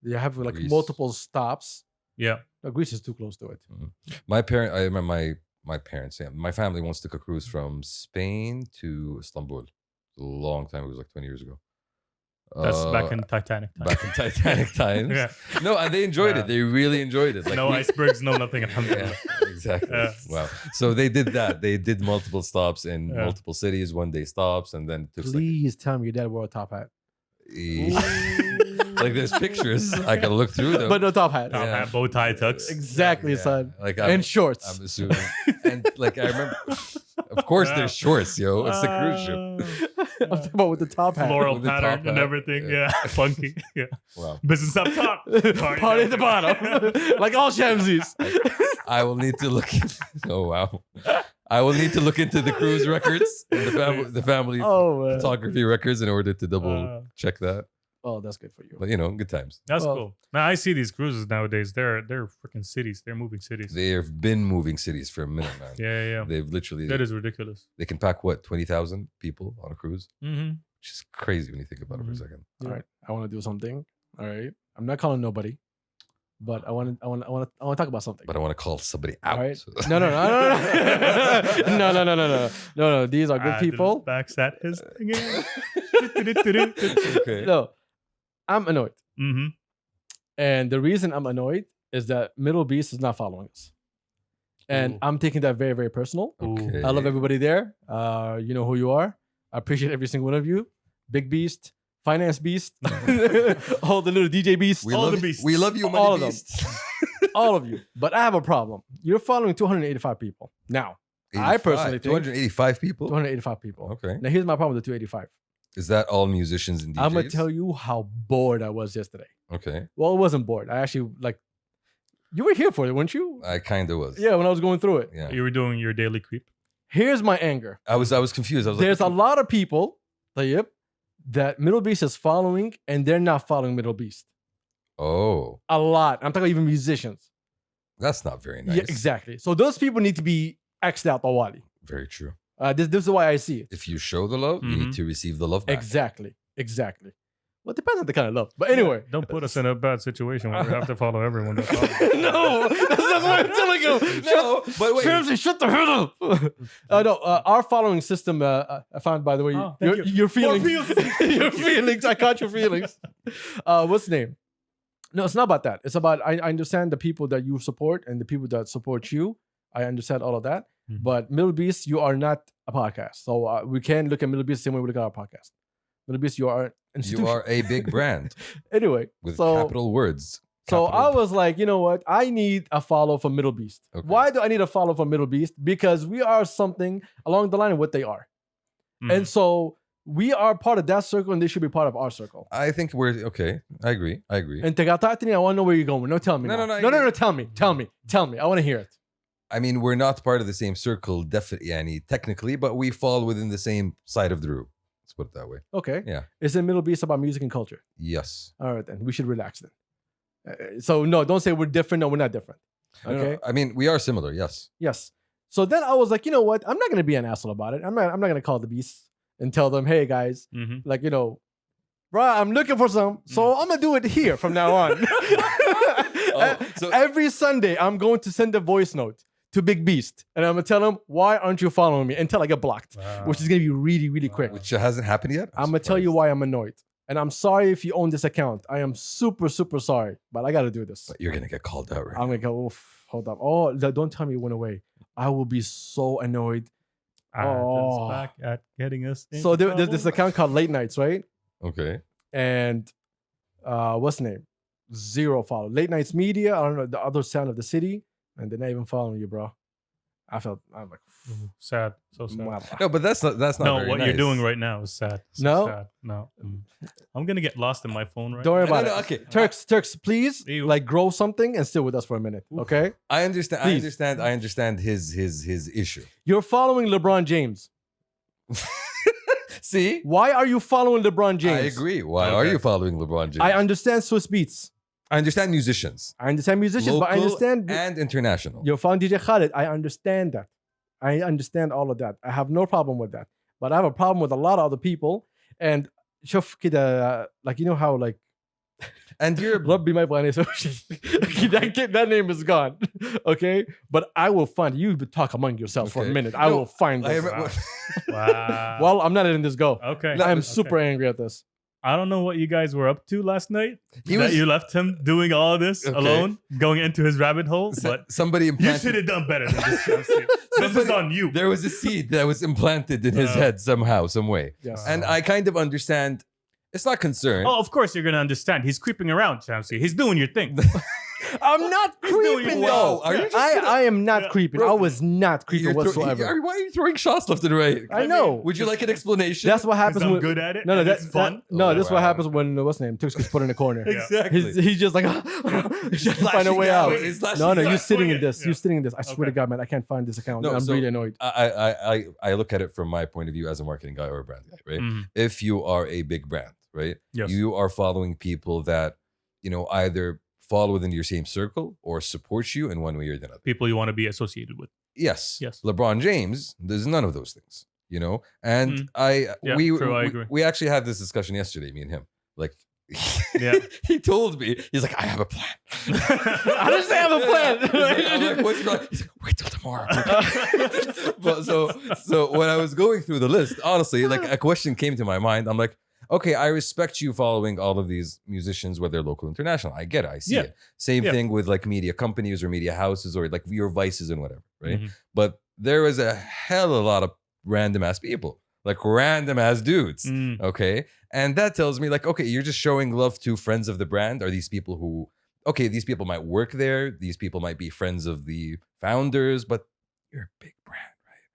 You have like Greece. multiple stops. Yeah. No, Greece is too close to it. I remember my parents, yeah, my family once took a cruise from Spain to Istanbul. A long time. It was like 20 years ago. That's back in Titanic time. back in Titanic times. Yeah. No, and they enjoyed Yeah. it. They really enjoyed it. Like no we- icebergs, no nothing. Yeah, Alhamdulillah. exactly. Yeah. Wow. So they did that. They did multiple stops in Yeah. multiple cities, one day stops, and then it took like, Please tell me your dad wore a top hat. like there's pictures. I can look through them. But no top hat. Top Yeah. hat, bow tie, tux. Exactly, Yeah. son. Like And shorts. I'm assuming. And like I remember, of course, Yeah. there's shorts, yo. It's the cruise ship. I'm talking about with the top hat. Floral With the pattern top and hat. everything. Yeah. Yeah. Funky. Yeah. Wow. Business up top. Party at the bottom. Like all Shamsies. I will need to look. Oh wow. I will need to look into the cruise records, and the family Oh, man. photography records in order to double check that. Oh, that's good for you. But you know, good times. That's Well- cool. Now I see these cruises nowadays. They're freaking cities. They're moving cities. They've been moving cities for a minute, man. Yeah. They've literally That is ridiculous. they can pack what 20,000 people on a cruise, Mm-hmm. which is crazy when you think about it for a Mhm. second. All right. I want to do something. All right. I'm not calling nobody, but I want to talk about something. But I want to call somebody out. All right. No. No. These are good people. Backs at his thing again. Okay. No, I'm annoyed. Mm-hmm. And the reason I'm annoyed is that mdlbeast is not following us. And Ooh. I'm taking that very, very personal. Okay. I love everybody there. You know who you are. I appreciate every single one of you. Big Beast, Finance Beast, all the little DJ Beasts, We All love the you- beasts. We love you, All Money of them. Beast. all of you. But I have a problem. You're following 285 people. Now, I personally think- 285 people. 285 people. Okay. Now, here's my problem with the 285. Is that all musicians and DJs? I'm going to tell you how bored I was yesterday. Okay. Well, it wasn't bored. I actually, you were here for it, weren't you? I kind of was. Yeah, when I was going through it. Yeah. You were doing your daily creep. Here's my anger. I was confused. I was There's a like, lot of people, that mdlbeast is following, and they're not following mdlbeast. oh, A lot. I'm talking about even musicians. that's not very nice. Yeah, exactly. So those people need to be X'd out Tawali. Very true. This is why I see it. If you show the love, you need to receive the love back. Exactly. Well, it depends on the kind of love. But anyway. Don't put us in a bad situation where we have to follow everyone. That No, that's what I'm telling you. No, but wait. Shamsi, shut the hell up. No, our following system, I found, by the way, Oh, thank you. your feelings. More feelings. Your feelings. I caught your feelings. What's the name? No, it's not about that. It's about, I understand the people that you support and the people that support you. I understand all of that. Mhm. But mdlbeast, you are not a podcast. So we can look at mdlbeast the same way we look at our podcast. mdlbeast, you are an institution. You are a big brand Anyway, with so, capital words. So Capital- I was like, you know what? I need a follow from mdlbeast. Okay. Why do I need a follow from mdlbeast? Because we are something along the line of what they are. Mhm. And so we are part of that circle and they should be part of our circle. I think we're okay. I agree. And Tegatatini, I want to know where you're going. No, tell me. No, now. no, no, No, tell me. I want to hear it. I mean, we're not part of the same circle, definitely, technically, but we fall within the same side of the room. Let's put it that way. Okay. Yeah. Is it mdlbeast about music and culture? Yes. All right, then. We should relax then. So, no, don't say we're different. No, we're not different. No, no, Okay. I mean, we are similar. Yes. Yes. So then I was like, you know what? I'm not going to be an asshole about it. I'm not going to call the beast. and tell them, hey guys, Mhm. like, you know, bro, I'm looking for some, so I'm gonna do it here from now on. so- Every Sunday, I'm going to send a voice note to Big Beast, and I'm gonna tell him, why aren't you following me until I get blocked, which is gonna be really, really quick. Which hasn't happened yet. I'm gonna tell you why I'm annoyed, and I'm sorry if you own this account. I am super, super sorry, but I gotta do this. But you're gonna get called out, right? I'm gonna go. Oof, hold up. Oh, don't tell me it went away. I will be so annoyed. Adam's back at getting us. So there's this account called Late Nights, right? Okay. And what's the name? 0 follow. Late Nights Media. I don't know, the other sound of the city, and they're not even following you, bro. I'm like, Sad. So sad. wow. No, but that's not No, very what nice. you're doing right now is sad. So No? sad. No. I'm gonna get lost in my phone right Don't worry now. about No, it. no, okay. Turks, please, Ew. like grow something and stay with us for a minute, okay? I understand. Please. I understand his issue. You're following LeBron James. See, Why are you following LeBron James? I agree. Why are Okay. you following LeBron James? I understand Swiss Beats. I understand musicians, I understand musicians, but I local understand and international. you're following DJ Khaled. I understand that. I understand all of that. I have no problem with that. But I have a problem with a lot of other people. And شوف كده, like, you know how like And you're ربي ما يبغاني أسوي شيء. That name is gone. Okay? But I will find you talk among yourselves for a Okay. minute. I No, will find I this. remember- Wow. Well, I'm not letting this go. okay. I am Okay. super angry at this. I don't know what you guys were up to last night. He that was- you left him doing all this Okay. alone, going into his rabbit hole. But somebody you implanted. should have done better than this. Chelsea. This is on you. There was a seed that was implanted in his Uh, head somehow, some way, Yes. and I kind of understand. It's not concern. Oh, of course you're gonna understand. He's creeping around, Chelsea. He's doing your thing. I'm not He's doing creeping it though. well. Are you just I am not Yeah. creeping. Bro, I was not creeping You're whatsoever. why are you throwing shots left and right? I know. Would you like an explanation? That's what 'Cause happens I'm when good at it. No, and that's it's fun. No, Oh, this is what wow. happens when what's the name? Tux gets put in the corner. Yeah. exactly. He's just like he's trying to find a way out. He's lashing No, out. you're sitting in it. this. Yeah. You're sitting in this. I swear to Okay. God, man, I can't find this account. No, I'm so- really annoyed. I look at it from my point of view as a marketing guy or a brand guy, right? Mhm. If you are a big brand, right? Yes. You are following people that, either fall within your same circle or support you in one way or the other. People you want to be associated with. Yes. Yes. LeBron James, there's none of those things, And Yeah, true, I agree. we actually had this discussion yesterday, me and him. Like, Yeah. he told me, he's like, I have a plan. I didn't say I have a plan. I'm like, what's wrong? He's like, wait till tomorrow. But so when I was going through the list, honestly, like a question came to my mind. I'm like, okay, I respect you following all of these musicians, whether local or international. I get it. I see Yeah. it. Same Yeah. thing with like media companies or media houses or like your vices and whatever, right? Mhm. But there is a hell of a lot of random ass people, like random ass dudes. Mm. Okay. And that tells me, like, okay, you're just showing love to friends of the brand. Are these people who, okay, these people might work there. These people might be friends of the founders, but you're a big brand, right?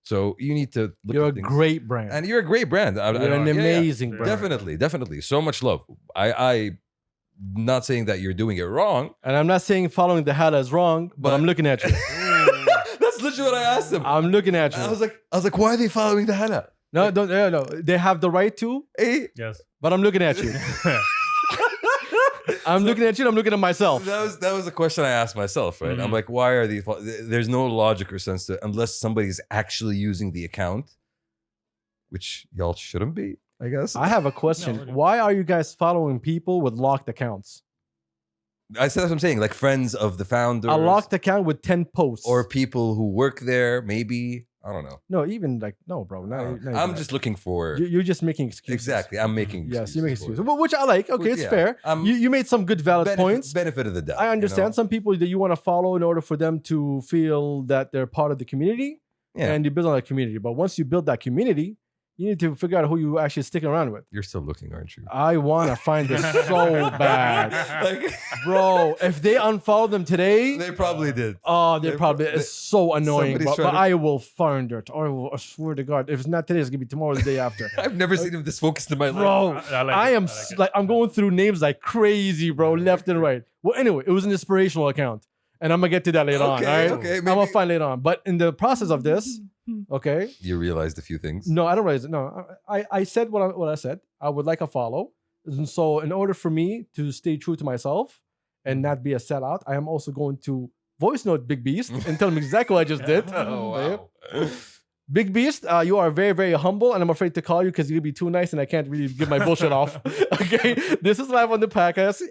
So you need to look You're at a things. great brand. And you're a great brand. You're an amazing Yeah. brand. Definitely. So much love. I not saying that you're doing it wrong. And I'm not saying following the Hala is wrong, but But- I'm looking at you. That's literally what I asked him. I'm looking at I you. was like, why are they following the Hannah? No, don't. No. They have the right to, Hey, Yes. but I'm looking at you. I'm looking at you. And I'm looking at myself. that was the question I asked myself, right? I'm Mhm. like, why are these? There's no logic or sense to unless somebody's actually using the account, which y'all shouldn't be, I guess. I have a question. No, Why are you guys following people with locked accounts? I said that's what I'm saying, like friends of the founders, A locked account with 10 posts. or people who work there, maybe. I don't know. no, even like no, bro. I No, don't know. no, I'm no. just looking for You're just making excuses. exactly. I'm making Yes, you make for excuses, it. Well, which I like. Okay, it's Yeah. fair. I'm- You made some good valid points. Benefit of the doubt. I understand some people that you want to follow in order for them to feel that they're part of the community, Yeah. and you build on that community. But once you build that community, you need to figure out who you actually sticking around with. You're still looking, aren't you? I want to find this so bad, Like, bro. If they unfollow them today, they probably did. oh, they- they're probably it's so annoying. somebody's But trying to- I will find it. I swear to God, if it's not today, it's gonna be tomorrow, or the day after. I've never seen him this focused in my life. Bro, I like I it. am like it. like I'm going through names like crazy, bro, left and right. Well, anyway, it was an inspirational account, and I'm gonna get to that later on. Okay, All right, okay, I'm gonna maybe- find later on. But in the process of this, okay, You realized a few things. no, I don't realize it. No, I said what I said. I would like a follow. And so, in order for me to stay true to myself and not be a sellout, I am also going to voice note Big Beast and tell him exactly what I just did. Oh wow. Big Beast, you are very, very humble, and I'm afraid to call you because you'll be too nice, and I can't really give my bullshit off. Okay, this is live on the podcast.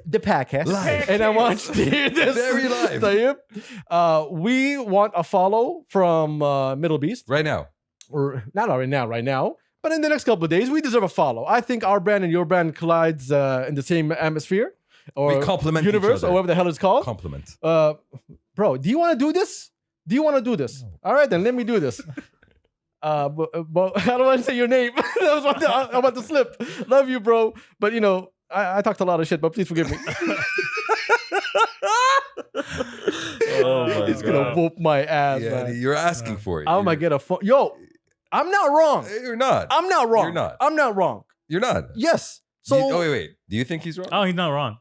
Live. And I want you to hear this. Very live. Tayyip. We want a follow from mdlbeast. Right now. Or not right now, but in the next couple of days, we deserve a follow. I think our brand and your brand collides in the same atmosphere or We complement each universe other. or whatever the hell it's called. Compliment. Bro, do you want to do this? Do you want to do this? No. All right, then let me do this. But I don't want to say your name. That was I'm about to slip. Love you, bro. But I talked a lot of shit, but please forgive me. Oh my He's gonna whoop my ass, Yeah, man. you're asking for it. I'm gonna get a phone. Yo, I'm not wrong. You're not. I'm not wrong. You're not. I'm not wrong. You're not. Yes. Do So you- wait. Do you think he's wrong? Oh, he's not wrong.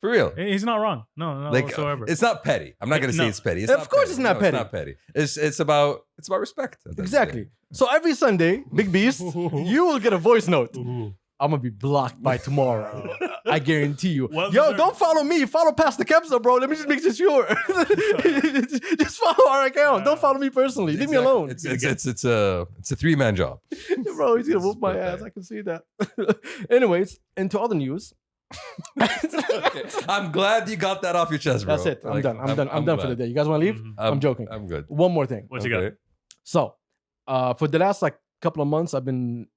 For real? He's not wrong. No, Like whatsoever. it's not petty. I'm not gonna say No. it's petty. It's Of not course petty. it's not No, petty. It's not petty. It's about respect. at the end of the exactly. day. So every Sunday, Big Beast, you will get a voice note. Ooh. I'm gonna be blocked by tomorrow. I guarantee you. Well Yo, deserved. don't follow me. Follow Pastor Kabsa, bro. Let me just make sure. Just follow our account. Don't follow me personally. Leave me Exactly. alone. It's a 3-man job. Bro, he's gonna whoop my Split ass. that. I can see that. Anyways, into other news. Okay. I'm glad you got that off your chest, bro. That's it. I'm Like, done. I'm done for the glad. day. You guys want to leave? Mhm. I'm joking. I'm good. One more thing. What you got? Okay. So, for the last couple of months, I've been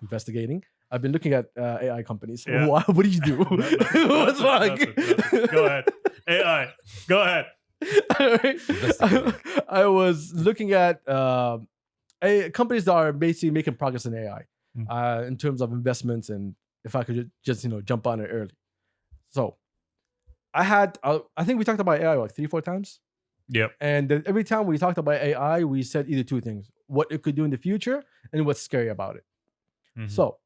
investigating. I've been looking at AI companies. Yeah. What did you do? What's wrong? Nothing. Go ahead. AI. Go ahead. Alright. I was looking at companies that are basically making progress in AI in terms of investments, and if I could just jump on it early. So, I think we talked about AI like 3-4 times. Yep. And then every time we talked about AI, we said either two things: what it could do in the future and what's scary about it. Mhm. So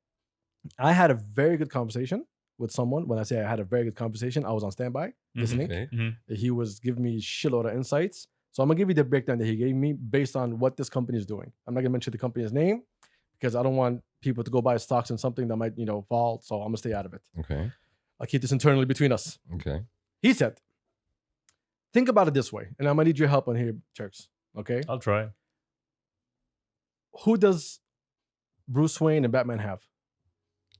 I had a very good conversation with someone. When I say I had a very good conversation, I was on standby listening. Okay. Mhm. He was giving me a shitload of insights. So I'm gonna give you the breakdown that he gave me based on what this company is doing. I'm not gonna mention the company's name because I don't want people to go buy stocks in something that might, fall. So I'm gonna stay out of it. Okay. I'll keep this internally between us. Okay. He said, think about it this way, and I'm gonna need your help on here, Turks. Okay? I'll try. Who does Bruce Wayne and Batman have?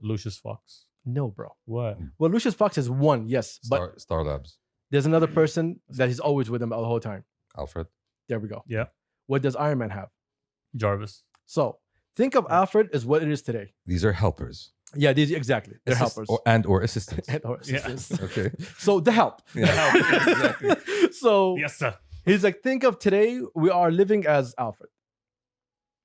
Lucius Fox. No, bro. What? Well, Lucius Fox is one, yes, but Star Labs. there's another person that he's always with him the whole time. Alfred. There we go. Yeah. What does Iron Man have? Jarvis. So think of Alfred as what it is today. These are helpers. Yeah, these exactly. They're helpers. Or assistants. Or assistants. Okay. So the help. Yeah. Exactly. So Yes, sir. he's like, think of today, we are living as Alfred,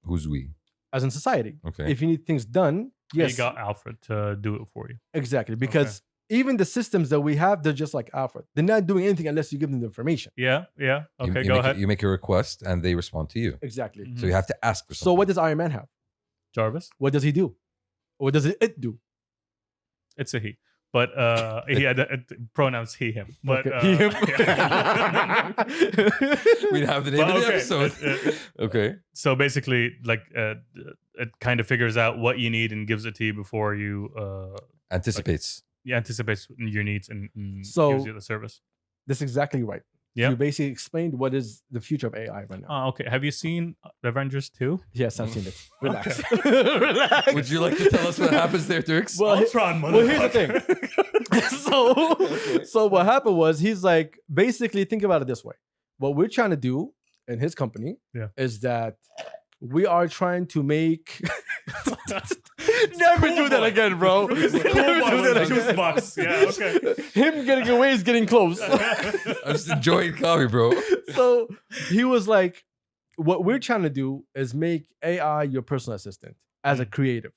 Who's we? as in society. Okay. If you need things done, yes, You got Alfred to do it for you. exactly. Because even the systems that we have, they're just like Alfred. They're not doing anything unless you give them the information. Yeah. Yeah. You- Okay. you Go make, ahead. You make a request and they respond to you. Exactly. Mhm. So you have to ask for something. So what does Iron Man have? Jarvis. What does he do? What does it do? It's a he. But he had pronouns he, him. But Okay. He, him. yeah. We'd have the name But of the okay, episode. okay. So basically, like it kind of figures out what you need and gives it to you before you Anticipates. anticipates your needs and So- gives you the service. That's exactly right. Yeah. You basically explained what is the future of AI right now. Okay. Have you seen Avengers 2? Yes, I've seen it. Relax. Relax. Would you like to tell us what happens there, Turks? Well, Ultron, well, here's the motherfucker. so what happened was he's like, basically think about it this way. What we're trying to do in his company is that we are trying to make never do that again, bro. Never do that again. $2. Yeah, okay. Him getting away is getting close. I'm just enjoying coffee, bro. So he was like, what we're trying to do is make AI your personal assistant as a creative.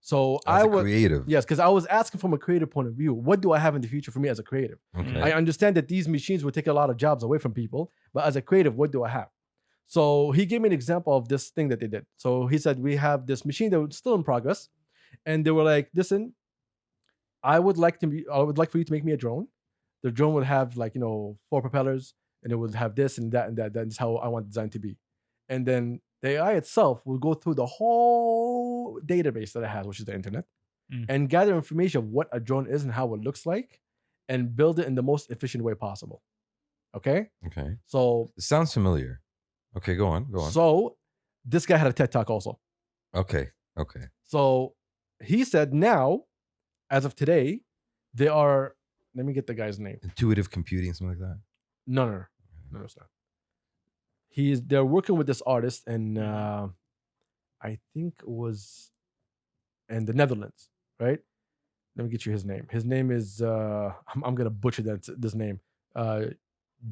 So As I a was creative. yes, because I was asking from a creative point of view, what do I have in the future for me as a creative? Okay. I understand that these machines will take a lot of jobs away from people, but as a creative, what do I have? So he gave me an example of this thing that they did. So he said, we have this machine that was still in progress. And they were like, listen, I would like for you to make me a drone. The drone would have 4 propellers, and it would have this and that and that. That's how I want the design to be. And then the AI itself will go through the whole database that it has, which is the internet, and gather information of what a drone is and how it looks like, and build it in the most efficient way possible. Okay? Okay. So It sounds familiar. Okay, go on. Go on. So This guy had a TED Talk also. Okay. So he said now, as of today, they are. Let me get the guy's name. Intuitive computing, something like that. No, it's not. They're working with this artist, and I think it was in the Netherlands, right? Let me get you his name. His name is I'm gonna butcher this name.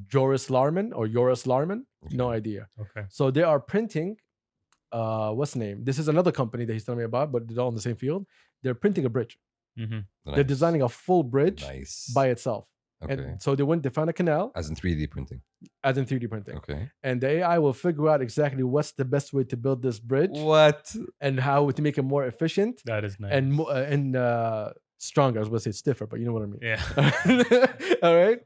Joris Larman. Okay. No idea. Okay. So they are printing. What's the name? This is another company that he's telling me about, but they're all in the same field. They're printing a bridge. Mm-hmm. Nice. They're designing a full bridge Nice. by itself. Okay. And so they found a canal, As in 3D printing. as in 3D printing. Okay. And the AI will figure out exactly what's the best way to build this bridge What? and how to make it more efficient That is nice. and stronger. I was going to say stiffer, but you know what I mean. Yeah. All right.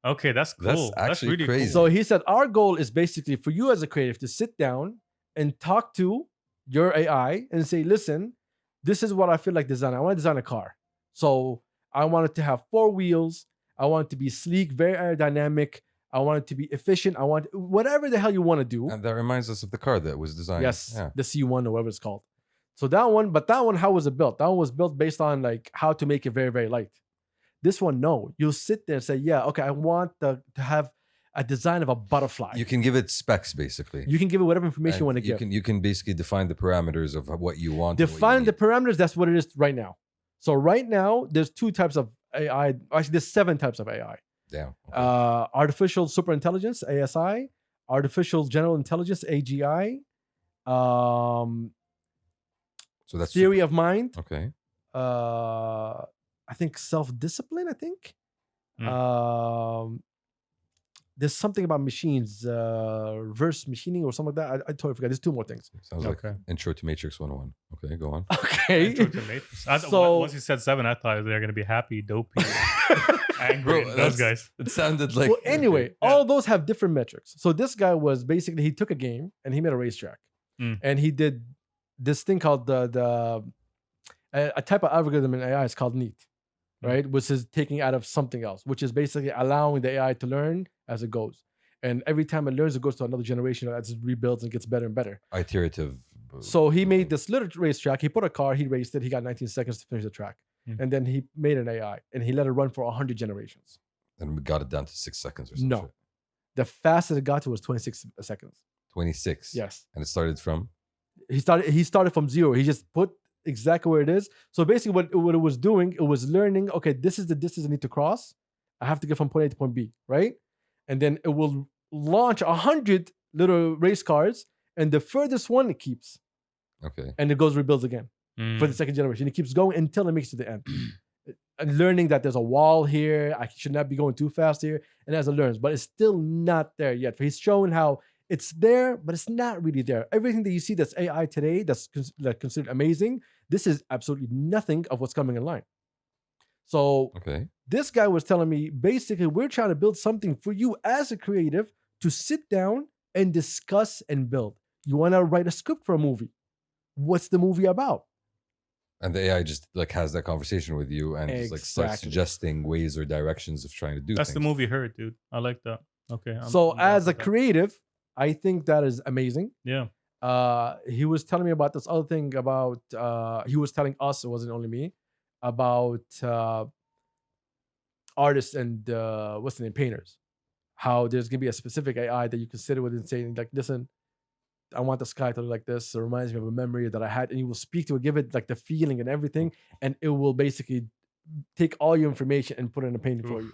Okay, that's cool. That's actually really crazy. So he said, our goal is basically for you as a creative to sit down and talk to your AI and say, listen, this is what I feel like designing. I want to design a car. So I want it to have 4 wheels. I want it to be sleek, very aerodynamic. I want it to be efficient. I want whatever the hell you want to do. And that reminds us of the car that was designed. Yes, Yeah. the C1 or whatever it's called. So that one, how was it built? That one was built based on like how to make it very, very light. This one, no. You'll sit there and say, yeah, okay, I want to have a design of a butterfly. You can give it specs basically. You can give it whatever information you want to give. You can basically define the parameters of what you want. and what you Define the need. parameters. That's what it is right now. So right now, there's 2 types of AI. Actually, there's 7 types of AI. Damn. Okay. Artificial superintelligence, ASI. Artificial general intelligence, AGI. So that's Theory of mind. Okay. I think self-discipline. I think. Mm. There's something about machines, reverse machining or something like that. I totally forgot. There's 2 more things. Sounds Okay. like Intro to Matrix 101. Okay, go on. Okay. Intro to Matrix. So- Once you said 7, I thought they were gonna be happy, dopey, angry. Bro, those guys. It sounded like. Well, anyway, Yeah. all those have different metrics. So this guy was basically, he took a game and he made a racetrack, and he did this thing called a type of algorithm in AI is called NEAT, right? Which is taking out of something else, which is basically allowing the AI to learn as it goes. And every time it learns, it goes to another generation as it rebuilds and gets better and better. Iterative. So he made this little racetrack. He put a car, he raced it. He got 19 seconds to finish the track. And then he made an AI and he let it run for 100 generations. And we got it down to 6 seconds or something. No. The fastest it got to was 26 seconds. 26. Yes. And it started from. He started from 0. He just put exactly where it is. So basically what it was doing, it was learning, okay, this is the distance I need to cross. I have to get from point A to point B, right? And then it will launch 100 little race cars, and the furthest one it keeps. Okay. And it goes rebuilds again for the second generation. It keeps going until it makes it to the end. And learning that there's a wall here, I should not be going too fast here, and as it learns, but it's still not there yet. He's showing how it's there, but it's not really there. Everything that you see that's AI today, that's considered amazing, this is absolutely nothing of what's coming in line. So Okay. this guy was telling me, basically, we're trying to build something for you as a creative to sit down and discuss and build. You want to write a script for a movie. What's the movie about? And the AI just like has that conversation with you and just like starts Exactly. suggesting ways or directions of trying to do That's things. the movie Hurt, dude. I like that. Okay. So I'm down as a with that. creative, I think that is amazing. Yeah. He was telling me about this other thing about, he was telling us, it wasn't only me, about artists and what's the name, painters. How there's gonna be a specific AI that you can sit with and say, like, listen, I want the sky to look like this. It reminds me of a memory that I had, and you will speak to it, give it like the feeling and everything, and it will basically take all your information and put it in a painting for you.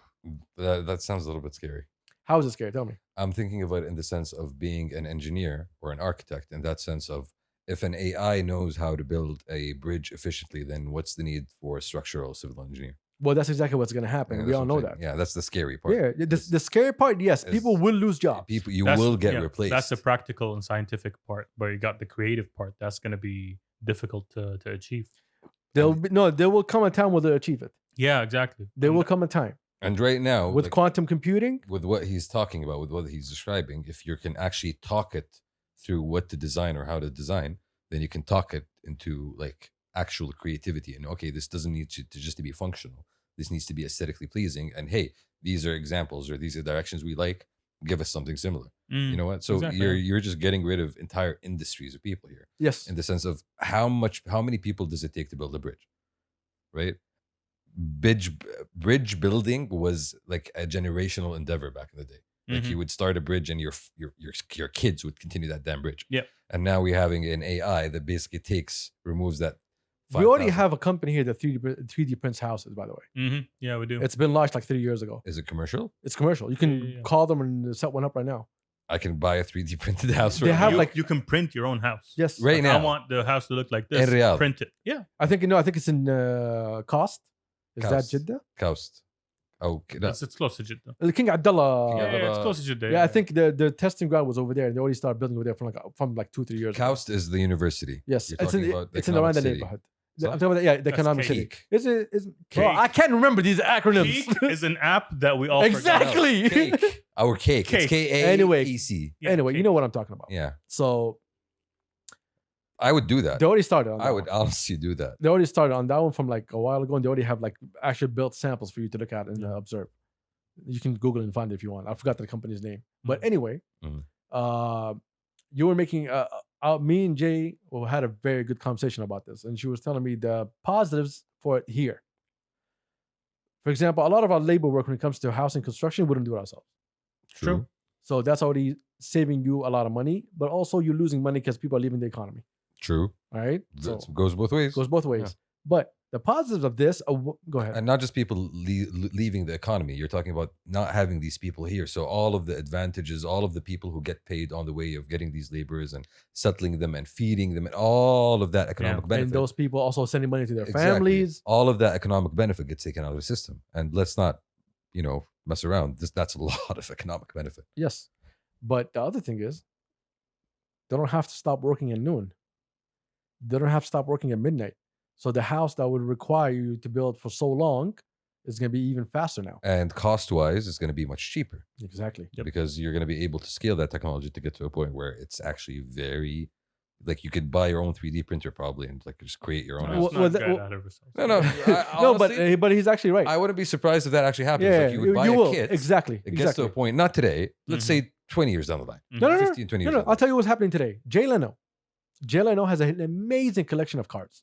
That sounds a little bit scary. How is it scary? Tell me. I'm thinking of it in the sense of being an engineer or an architect, in that sense of if an AI knows how to build a bridge efficiently, then what's the need for a structural civil engineer? Well, that's exactly what's gonna happen. Yeah, We that's all what know I'm that. saying. Yeah, that's the scary part. Yeah, the scary part, yes, Is- people will lose jobs. People, you That's- will get yeah, replaced. That's the practical and scientific part, but you got the creative part. That's going to be difficult to achieve. There will come a time where they'll achieve it. Yeah, exactly. There will come a time And right now, with like, quantum computing. with what he's talking about, with what he's describing, if you can actually talk it through what to design or how to design, then you can talk it into like actual creativity. And okay, this doesn't need to just to be functional. This needs to be aesthetically pleasing. And hey, these are examples or these are directions we like. Give us something similar. You know what? So Exactly. you're just getting rid of entire industries of people here, Yes. in the sense of how many people does it take to build a bridge, right? Bridge building was like a generational endeavor back in the day. Like Mhm. you would start a bridge and your kids would continue that damn bridge. Yep. And now we're having an AI that basically removes that. We already 5,000. have a company here that 3D prints houses, by the way. Mhm. Yeah, we do. It's been launched like 3 years ago. Is it commercial? It's commercial. You can Yeah. call them and set one up right now. I can buy a 3D printed house. They right have now. like- you can print your own house. Yes. Right Like, now. I want the house to look like this. In Riyadh. Print it. Yeah. I think it's in cost. Is that Cost. Jeddah? Coast. Okay. It's close to Jeddah. King Abdullah. Yeah, Abdullah. it's close to Jeddah. Yeah, I think the testing ground was over there, and they already started building over there from like 2-3 years ago. Coast is the university. Yes, You're it's talking about the it's in around the economic city. neighborhood. So- I'm talking about the That's economic cake. city. Is it? Bro, Cake. I can't remember these acronyms. Peak is an app that we all forgot. Exactly. Cake. Our cake. Cake. It's KAEC. Anyway. Yeah, Anyway, you cake. know what I'm talking about. Yeah. So I would do that. they already started on that I would one. honestly do that. They already started on that one from like a while ago, and they already have like actually built samples for you to look at and observe. You can Google and find it if you want. I forgot the company's name. But anyway, Mhm. you were making me and Jay had a very good conversation about this, and she was telling me the positives for it here. For example, a lot of our labor work when it comes to housing construction, we wouldn't do it ourselves. True. So that's already saving you a lot of money, but also you're losing money because people are leaving the economy. True. All right, so It goes both ways. it goes both ways. Yeah. But the positives of this, go ahead. And not just people leaving the economy. You're talking about not having these people here. So all of the advantages, all of the people who get paid on the way of getting these laborers and settling them and feeding them, and all of that economic benefit. And those people also sending money to their Exactly. families. All of that economic benefit gets taken out of the system. And let's not, mess around. That's a lot of economic benefit. Yes. But the other thing is, they don't have to stop working at noon. They don't have to stop working at midnight. So the house that would require you to build for so long is going to be even faster now. And cost-wise, it's going to be much cheaper Exactly. because you're going to be able to scale that technology to get to a point where it's actually very, like you could buy your own 3D printer probably and like just create your own No, house. it's Well, not that- good well- out of ourselves. No, no. No, honestly, but he's actually right. I wouldn't be surprised if that actually happens. Yeah, Like you would buy a will. kit. Exactly. It gets to Exactly. a point, not today, let's Mhm. say 20 years down the line. No, no, no, 15, 20 No, years no. down the I'll tell you what's happening today. Jay Leno has an amazing collection of cars.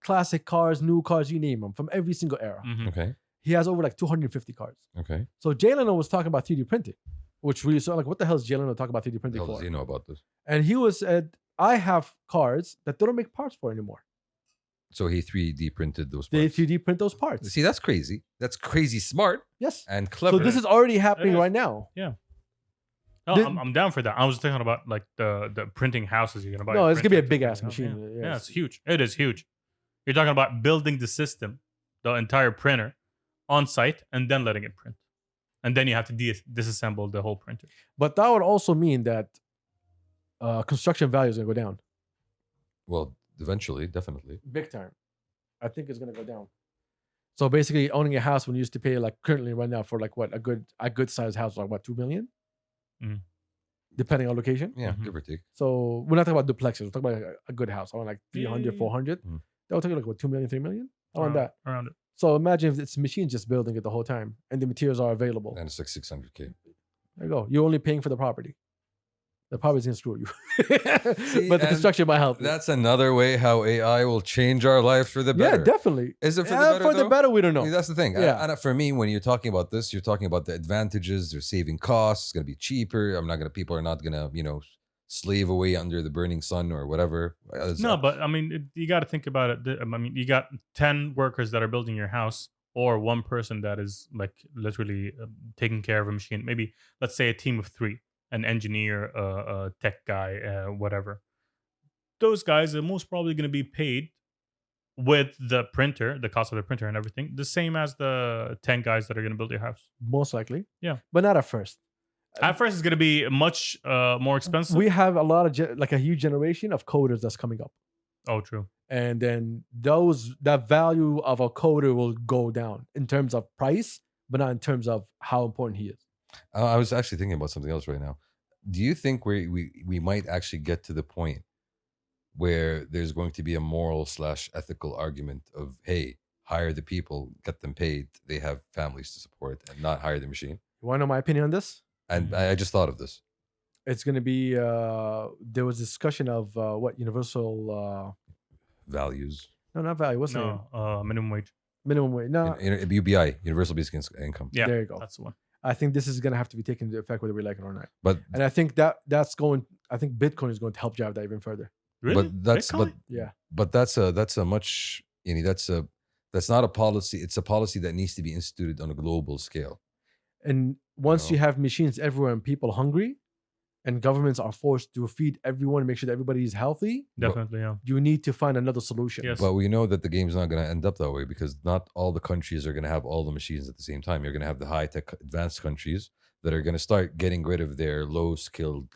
Classic cars, new cars, you name them, from every single era. Mhm. line. Okay. He has over like 250 cars. Okay. So Jay Leno was talking about 3D printing, which we saw like, what the hell is Jay Leno talking about 3D What the printing hell for? does he know about this? And he was said, I have cars that they don't make parts for anymore. So he 3D printed those They parts. 3D print those parts. See, that's crazy. That's crazy smart Yes. and clever. So this is already happening It is. right now. No, Did- I'm down for that. I was thinking about like the printing houses you're gonna buy. No, it's gonna be a printer big to ass print out. machine. Yeah, Yes. it's huge. It is huge. You're talking about building the system, the entire printer, on site, and then letting it print, and then you have to disassemble the whole printer. But that would also mean that construction value is gonna go down well, eventually, definitely. big time. I think it's gonna go down. So basically, owning a house when you used to pay like currently right now for like what a good sized house like what 2 million, Mhm. depending on location. Yeah, Mhm. give or take. So we're not talking about duplexes. We're talking about a good house. I want like 300, Yeah. 400. Mhm. That would take like what 2 million, 3 million. I want that. around it. So imagine if it's machines just building it the whole time and the materials are available. And it's like 600K. There you go. You're only paying for the property. The property's gonna screw you. See, but the and construction might help. you. That's another way how AI will change our lives for the yeah, better. definitely. Is it for Yeah, the better? for the though? better, we don't know. I mean, that's the thing. Yeah. And for me, when you're talking about this, you're talking about the advantages. They're saving costs. It's going to be cheaper. People are not going to, slave away under the burning sun or whatever. No, but I mean, you got to think about it. I mean, you got 10 workers that are building your house, or one person that is like literally taking care of a machine. Maybe let's say a team of 3, an engineer, a tech guy, whatever. Those guys are most probably going to be paid with the printer, the cost of the printer and everything, the same as the 10 guys that are going to build your house. Most likely. Yeah. But not at first. At first, it's going to be much more expensive. We have a lot of like a huge generation of coders that's coming up. Oh, true. And then that value of a coder will go down in terms of price, but not in terms of how important he is. I was actually thinking about something else right now. Do you think we might actually get to the point where there's going to be a moral/ethical argument of, hey, hire the people, get them paid, they have families to support, and not hire the machine? You want to know my opinion on this? And I just thought of this. It's going to be. There was discussion of what universal. Values. No, not value. What's the name? No, minimum wage. Minimum wage. No, UBI, Universal Basic Income. Yeah, there you go. that's the one. I think this is going to have to be taken into effect whether we like it or not. But And I think that's going. I think Bitcoin is going to help drive that even further. Really? but that's Bitcoin? Yeah. but that's a much that's not a policy. It's a policy that needs to be instituted on a global scale. And once No. you have machines everywhere and people hungry, and governments are forced to feed everyone, make sure that everybody is healthy, Definitely, yeah. you need to find another solution. Yes. But we know that the game's not going to end up that way because not all the countries are going to have all the machines at the same time. You're going to have the high-tech advanced countries that are going to start getting rid of their low-skilled,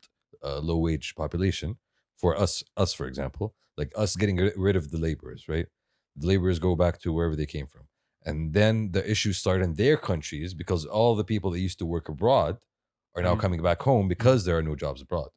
low-wage population. For us, for example, like us getting rid of the laborers, right? The laborers go back to wherever they came from. And then the issues start in their countries because all the people that used to work abroad are now Mhm. coming back home because there are no jobs abroad.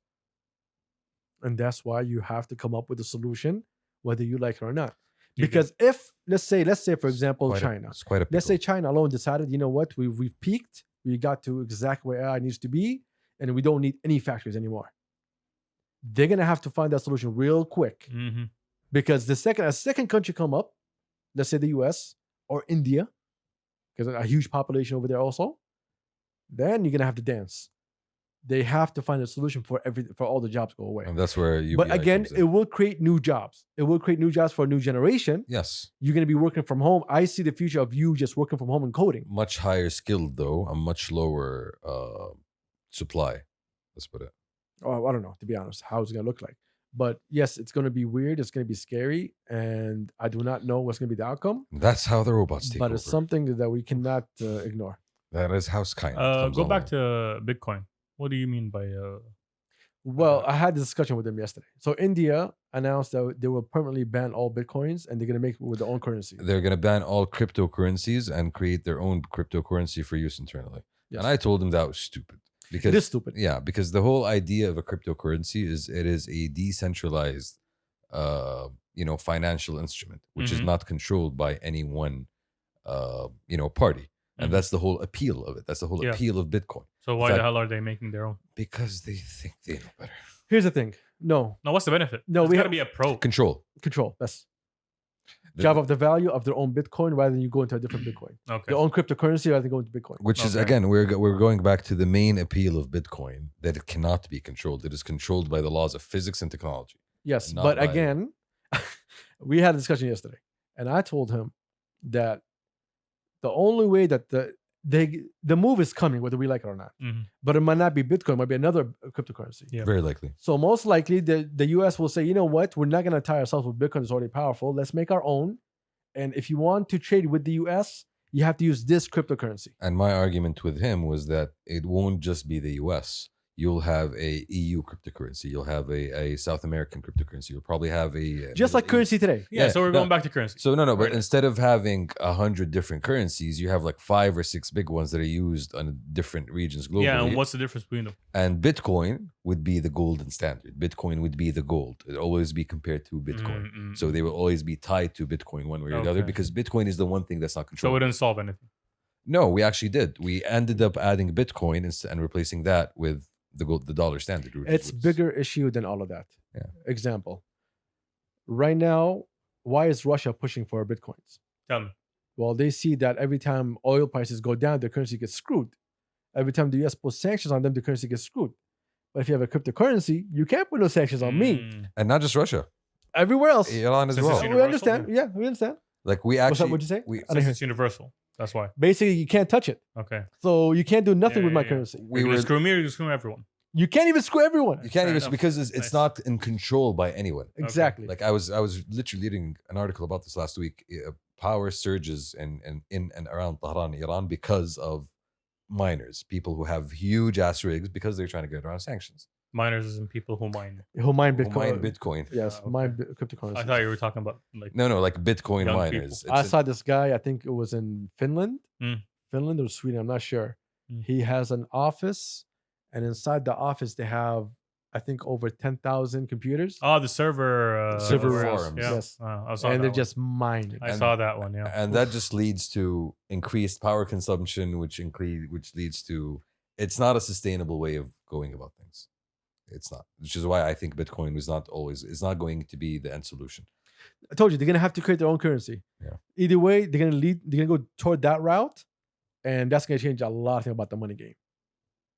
And that's why you have to come up with a solution, whether you like it or not. You do. Because if let's say for example China, It's quite a let's say pickle. China alone decided, you know what, we've peaked, we got to exactly where AI needs to be, and we don't need any factories anymore. They're gonna have to find that solution real quick Mm-hmm. because a second country come up, let's say the US or India, because a huge population over there also, then you're gonna have to dance. They have to find a solution for all the jobs go away. And that's where you. But again, it will create new jobs. It will create new jobs for a new generation. yes, You're going to be working from home. I see the future of you just working from home and coding. much higher skilled though, a much lower supply. Let's put it. Oh, I don't know, to be honest, how it's going to look like. But yes, it's going to be weird. It's going to be scary. And I do not know what's going to be the outcome. That's how the robots take But over. it's something that we cannot ignore. That is how Skynet. Go back to Bitcoin. What do you mean by Well, I had this discussion with them yesterday. So India announced that they will permanently ban all Bitcoins and they're going to make it with their own currency. They're going to ban all cryptocurrencies and create their own cryptocurrency for use internally. Yes. And I told them that was stupid. Because, It is stupid. Yeah, because the whole idea of a cryptocurrency is it is a decentralized, financial instrument, which is Mhm. not controlled by any one, party. And Mhm. that's the whole appeal of it. That's the whole Yeah. appeal of Bitcoin. So why fact- the hell are they making their own? Because they think they know better. Here's the thing. No, No, what's the benefit? No, It's we got to have- be a pro. Control. control. That's The- job of the value of their own Bitcoin rather than you go into a different Bitcoin. Okay. Their own cryptocurrency rather than going to Bitcoin. Which is Okay. again, we're going back to the main appeal of Bitcoin that it cannot be controlled. It is controlled by the laws of physics and technology. Yes, Not but by- again, we had a discussion yesterday, and I told him that the only way that the move is coming, whether we like it or not, Mhm. but it might not be Bitcoin, it might be another cryptocurrency. Yeah. Very likely. So most likely, the US will say, you know what, we're not going to tie ourselves with Bitcoin; it's already powerful. Let's make our own. And if you want to trade with the US, you have to use this cryptocurrency. And my argument with him was that it won't just be the US. You'll have a EU cryptocurrency. You'll have a South American cryptocurrency. You'll probably have a Just like Middle East- currency today. Yeah, Yeah, so we're no. going back to currency. So no, but Right. instead of having 100 different currencies, you have like 5 or 6 big ones that are used on different regions globally. Yeah, and what's the difference between them? And Bitcoin would be the golden standard. Bitcoin would be the gold. It'll always be compared to Bitcoin. Mm-mm. So they will always be tied to Bitcoin one way or the other Okay. because Bitcoin is the one thing that's not So controlled. we didn't solve anything. No, we actually did. We ended up adding Bitcoin and replacing that with the dollar standard. which It's was- bigger issue than all of that. Yeah. Example. Right now, why is Russia pushing for Bitcoins? Tell me. Well, they see that every time oil prices go down, their currency gets screwed. Every time the US puts sanctions on them, the currency gets screwed. But if you have a cryptocurrency, you can't put no sanctions on me. Mm. And not just Russia, Everywhere else. Iran as Since well. it's We universal, understand. Yeah, we understand. Like we What's actually, that? What'd you say? we- I didn't Since hear. it's universal. That's why. Basically, you can't touch it. Okay. So you can't do nothing with my yeah. currency. we You're were gonna screw me or you screw everyone. You can't even screw everyone. you can't Fair even enough. because it's Nice. not in control by anyone. Exactly. Like I was literally reading an article about this last week. Power surges in and around Tehran, Iran, because of miners, people who have huge ass rigs because they're trying to get around sanctions. Miners and people who mine. Who mine Who Bitcoin? mine Bitcoin. Yes, Okay. mine cryptocurrency. I thought you were talking about like No, like Bitcoin Young miners. people. I It's saw this guy, I think it was in Finland. Mm. Finland or Sweden, I'm not sure. Mm. He has an office, and inside the office, they have, I think, over 10,000 computers. the server Server warehouse. farms. Yeah. Yes. I saw And that they're one. just mining. I and- saw that one. Yeah. and that just leads to increased power consumption, which leads to it's not a sustainable way of going about things. it's not. Which is why I think Bitcoin is not going to be the end solution. I told you they're gonna have to create their own currency. Yeah. Either way, they're gonna go toward that route, and that's gonna change a lot of things about the money game.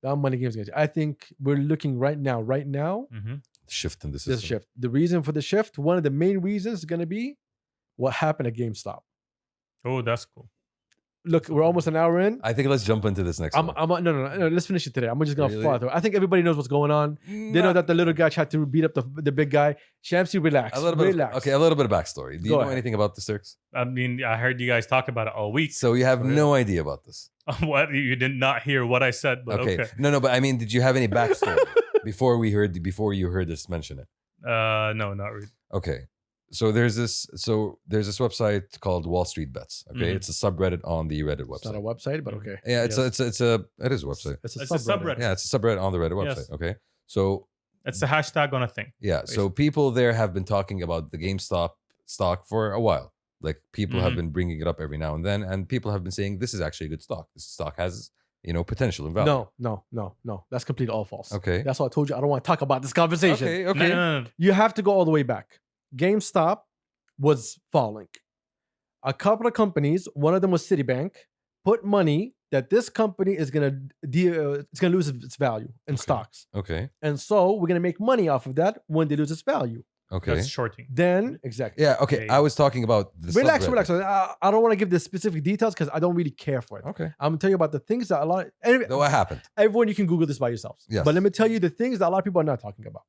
That money game is gonna change. I think we're looking right now. Shift in the system. This shift. The reason for the shift, one of the main reasons is gonna be what happened at GameStop. Oh, that's cool. Look, we're almost an hour in. I think let's jump into this next one. No. Let's finish it today. I'm just gonna Really? fly through. I think everybody knows what's going on. They know that the little guy tried to beat up the big guy. Shamsi, relax. A little bit. Relax. Okay, a little bit of backstory. Do you Go know ahead. anything about this, Turks? I mean, I heard you guys talk about it all week. So you have no idea about this. What, you did not hear what I said, but okay. No, but I mean, did you have any backstory before you heard us mention it? No, not really. Okay. So there's this website called Wall Street Bets. Okay, Mhm. it's a subreddit on the Reddit It's not a website. website, but okay. Yeah, it is a website. It's a It's a subreddit. subreddit. Yeah, it's a subreddit on the Reddit website. Yes. Okay, so It's a hashtag on a thing. yeah, so people there have been talking about the GameStop stock for a while. Like people have Mhm. been bringing it up every now and then, and people have been saying this is actually a good stock. This stock has potential and value. No. That's completely all false. Okay. That's why I told you I don't want to talk about this conversation. Okay. No. You have to go all the way back. GameStop was falling. A couple of companies, one of them was Citibank, put money that this company is gonna lose its value in Okay. stocks, Okay. and so we're gonna make money off of that when they lose its value. Okay. That's shorting. Then exactly. Yeah. Okay. Okay. I was talking about the Relax. subreddit. I don't want to give the specific details because I don't really care for it. Okay. I'm gonna tell you about the things that So what happened? everyone, you can Google this by yourselves. Yes. But let me tell you the things that a lot of people are not talking about.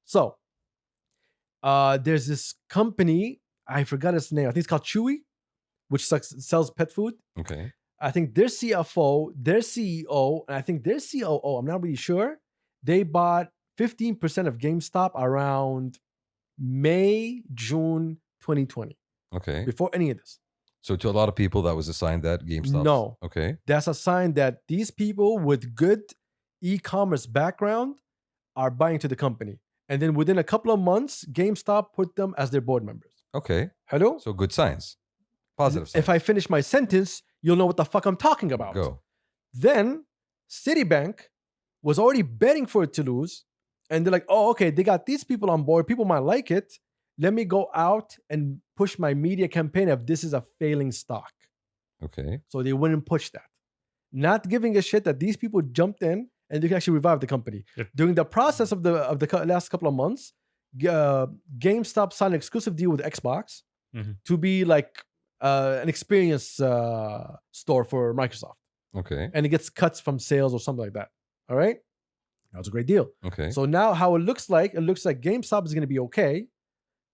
So, there's this company, I forgot its name. I think it's called Chewy, which sells pet food. Okay. I think their CFO, their CEO, and I think their COO, I'm not really sure, they bought 15% of GameStop around May, June 2020, Okay. before any of this. So to a lot of people, that was a sign that GameStop. No. Okay. That's a sign that these people with good e-commerce background are buying to the company. And then within a couple of months, GameStop put them as their board members. Okay. Hello? So good signs. Positive signs. If I finish my sentence, you'll know what the fuck I'm talking about. Go. Then Citibank was already betting for it to lose. And they're like, oh, okay, they got these people on board. People might like it. Let me go out and push my media campaign of this is a failing stock. Okay. So they wouldn't push that. Not giving a shit that these people jumped in and they can actually revive the company. Yep. During the process of the last couple of months, GameStop signed an exclusive deal with Xbox Mhm. to be like an experience store for Microsoft. Okay. And it gets cuts from sales or something like that. All right? That was a great deal. Okay. So now how it looks like GameStop is going to be okay.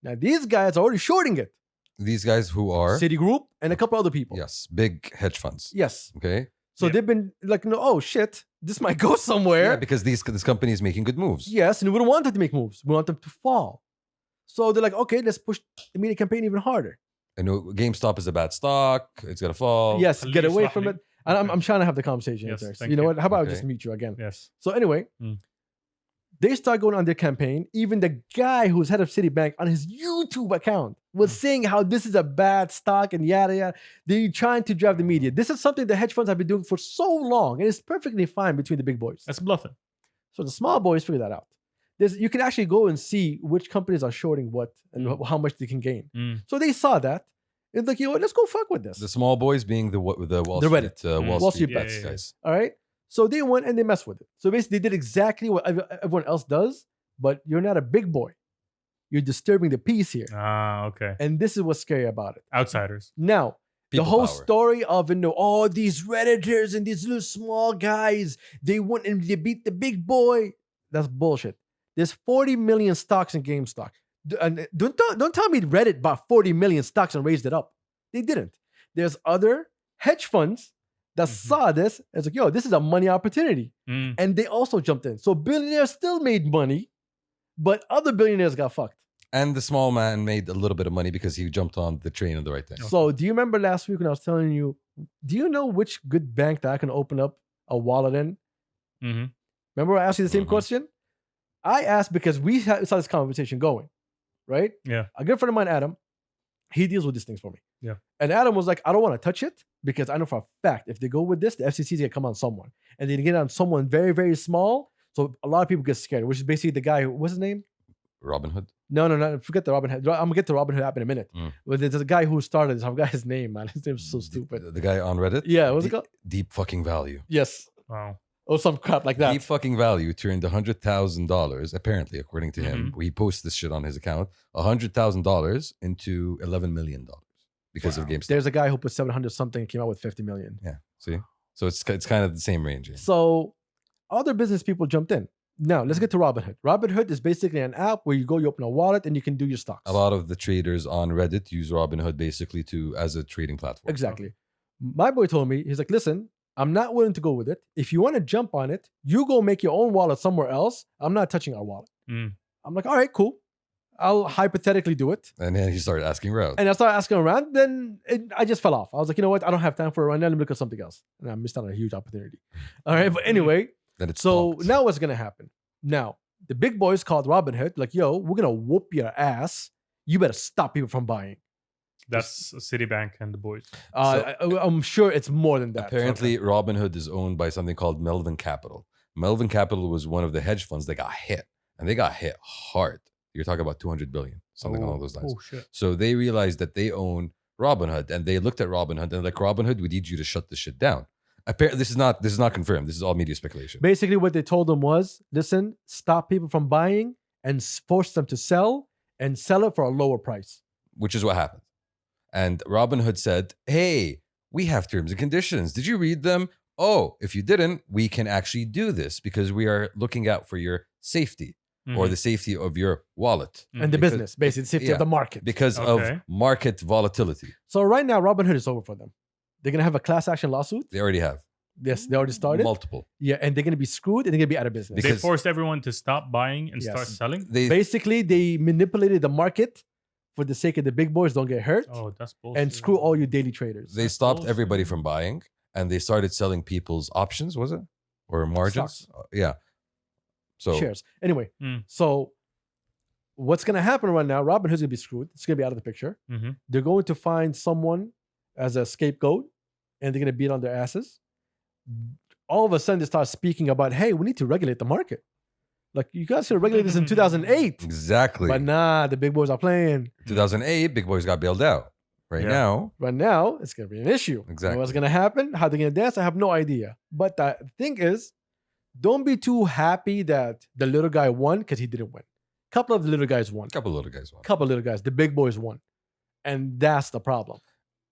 Now these guys are already shorting it. These guys who are Citigroup and a couple other people. yes, big hedge funds. Yes. Okay. So Yep. they've been like, no, oh shit, this might go somewhere. Yeah, because this company is making good moves. Yes, and we don't want them to make moves. We want them to fall. So they're like, okay, let's push the media campaign even harder. I know GameStop is a bad stock. It's gonna fall. Yes, At get least away from it. roughly. And Okay. I'm trying to have the conversation. Yes, There. thank You know you. what? How about I Okay. just meet you again? Yes. So anyway, Mm. they start going on their campaign. Even the guy who's head of Citibank on his YouTube account was saying how this is a bad stock and yada yada. They're trying to drive the media. This is something the hedge funds have been doing for so long, and it's perfectly fine between the big boys. That's bluffing. So the small boys figure that out. You can actually go and see which companies are shorting what and how much they can gain. Mm. So they saw that. It's like, you know what, let's go fuck with this. The small boys being the Wall The Street, Reddit. Wall Street Street Yeah, bets yeah, yeah. guys. All right. So they went and they messed with it. So basically, they did exactly what everyone else does, but you're not a big boy. You're disturbing the peace here. Ah, okay. And this is what's scary about it. Outsiders. Now, People the whole power. story of all these Redditors and these little small guys, they went and they beat the big boy. That's bullshit. There's 40 million stocks in GameStop. And don't tell me Reddit bought 40 million stocks and raised it up. They didn't. There's other hedge funds that Mhm. saw this and it's like, yo, this is a money opportunity. Mm. And they also jumped in. So billionaires still made money, but other billionaires got fucked. And the small man made a little bit of money because he jumped on the train of the right thing. So do you remember last week when I was telling you, do you know which good bank that I can open up a wallet in? Mhm. Remember I asked you the same Mhm. question? I asked because we saw this conversation going, right? Yeah. A good friend of mine, Adam, he deals with these things for me. Yeah. And Adam was like, I don't want to touch it because I know for a fact if they go with this, the FCC is going to come on someone. And they get on someone very, very small. So a lot of people get scared, which is basically the guy who, what's his name? Robin Hood. No, forget the Robin Hood. I'm gonna get to Robin Hood app in a minute. Mm. But there's a guy who started this. I forgot his name, man. His name's so stupid. The guy on Reddit. Yeah, what's it called? Deep fucking value. Yes. Wow. Or some crap like that. Deep fucking value turned $100,000, apparently, according to him. Mm-hmm. He posts this shit on his account. $100,000 into $11 million because of GameStop. There's a guy who put 700 something and came out with 50 million. Yeah. See? So it's kind of the same range. Yeah. So other business people jumped in. Now let's get to Robinhood. Robinhood is basically an app where you go, you open a wallet, and you can do your stocks. A lot of the traders on Reddit use Robinhood basically as a trading platform. Exactly. My boy told me, he's like, listen, I'm not willing to go with it. If you want to jump on it, you go make your own wallet somewhere else. I'm not touching our wallet. Mm. I'm like, all right, cool. I'll hypothetically do it. And then he started asking around. And I started asking around. Then I just fell off. I was like, you know what? I don't have time for it right now. Let me look at something else. And I missed out on a huge opportunity. All right. But anyway, Then it's so pumped. now what's going to happen? Now, the big boys called Robinhood, like, yo, we're going to whoop your ass. You better stop people from buying. That's Citibank and the boys. I'm sure it's more than that. Apparently, Robinhood is owned by something called Melvin Capital. Melvin Capital was one of the hedge funds that got hit, and they got hit hard. You're talking about 200 billion, something along those lines. Oh shit. So they realized that they own Robinhood, and they looked at Robinhood and like, Robinhood, we need you to shut this shit down. Apparently, this is not confirmed. This is all media speculation. Basically, what they told them was, listen, stop people from buying and force them to sell and sell it for a lower price. Which is what happened. And Robinhood said, hey, we have terms and conditions. Did you read them? Oh, if you didn't, we can actually do this because we are looking out for your safety or the safety of your wallet. And the Because- business, basically, the safety yeah. of the market. Because Okay. of market volatility. So right now, Robinhood is over for them. They're going to have a class action lawsuit. They already have Yes, they already started. multiple. Yeah, and they're going to be screwed and they're going to be out of business. They Because- forced everyone to stop buying and start Yes. selling. Basically, they manipulated the market for the sake of the big boys don't get hurt Oh, that's bullshit. and screw all you daily traders. They stopped bullshit. everybody from buying and they started selling people's options, was it? Or margins? Yeah. So Shares. Anyway, Mm. so what's going to happen right now, Robinhood's going to be screwed. It's going to be out of the picture. Mm-hmm. They're going to find someone as a scapegoat and they're going to beat on their asses. All of a sudden, they start speaking about, hey, we need to regulate the market. Like, you guys should have regulated this in 2008. exactly. But nah, the big boys are playing. 2008, big boys got bailed out. Right Yeah. now, Right now, it's going to be an issue. Exactly. What's going to happen? How they're going to dance? I have no idea. But the thing is, don't be too happy that the little guy won because he didn't win. Couple of the little guys won. a couple of little guys won. Couple of little guys. The big boys won. And that's the problem.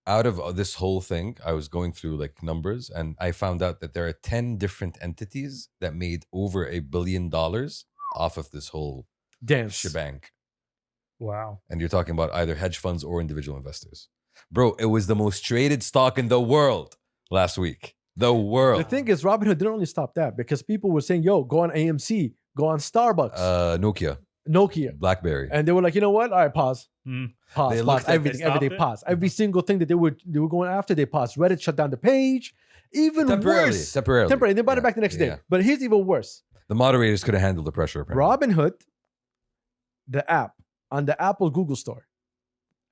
Out of this whole thing, I was going through like numbers and I found out that there are 10 different entities that made over $1 billion off of this whole Dance. shebang. Wow. And you're talking about either hedge funds or individual investors. Bro, it was the most traded stock in the world last week. The world. The thing is, Robinhood didn't only stop that because people were saying, yo, go on AMC, go on Starbucks, Nokia, Nokia. BlackBerry. And they were like, you know what? All right, pause. Mm. Pause, They pause, looked at- everything, they everything, stopped it? pause. Every single thing that they were going after, they paused. Reddit shut down the page. Even worse. Temporarily. Temporarily. They brought it Yeah, back the next day. yeah. But here's even worse. The moderators could have handled the pressure. Apparently. Robinhood, the app on the Apple Google Store,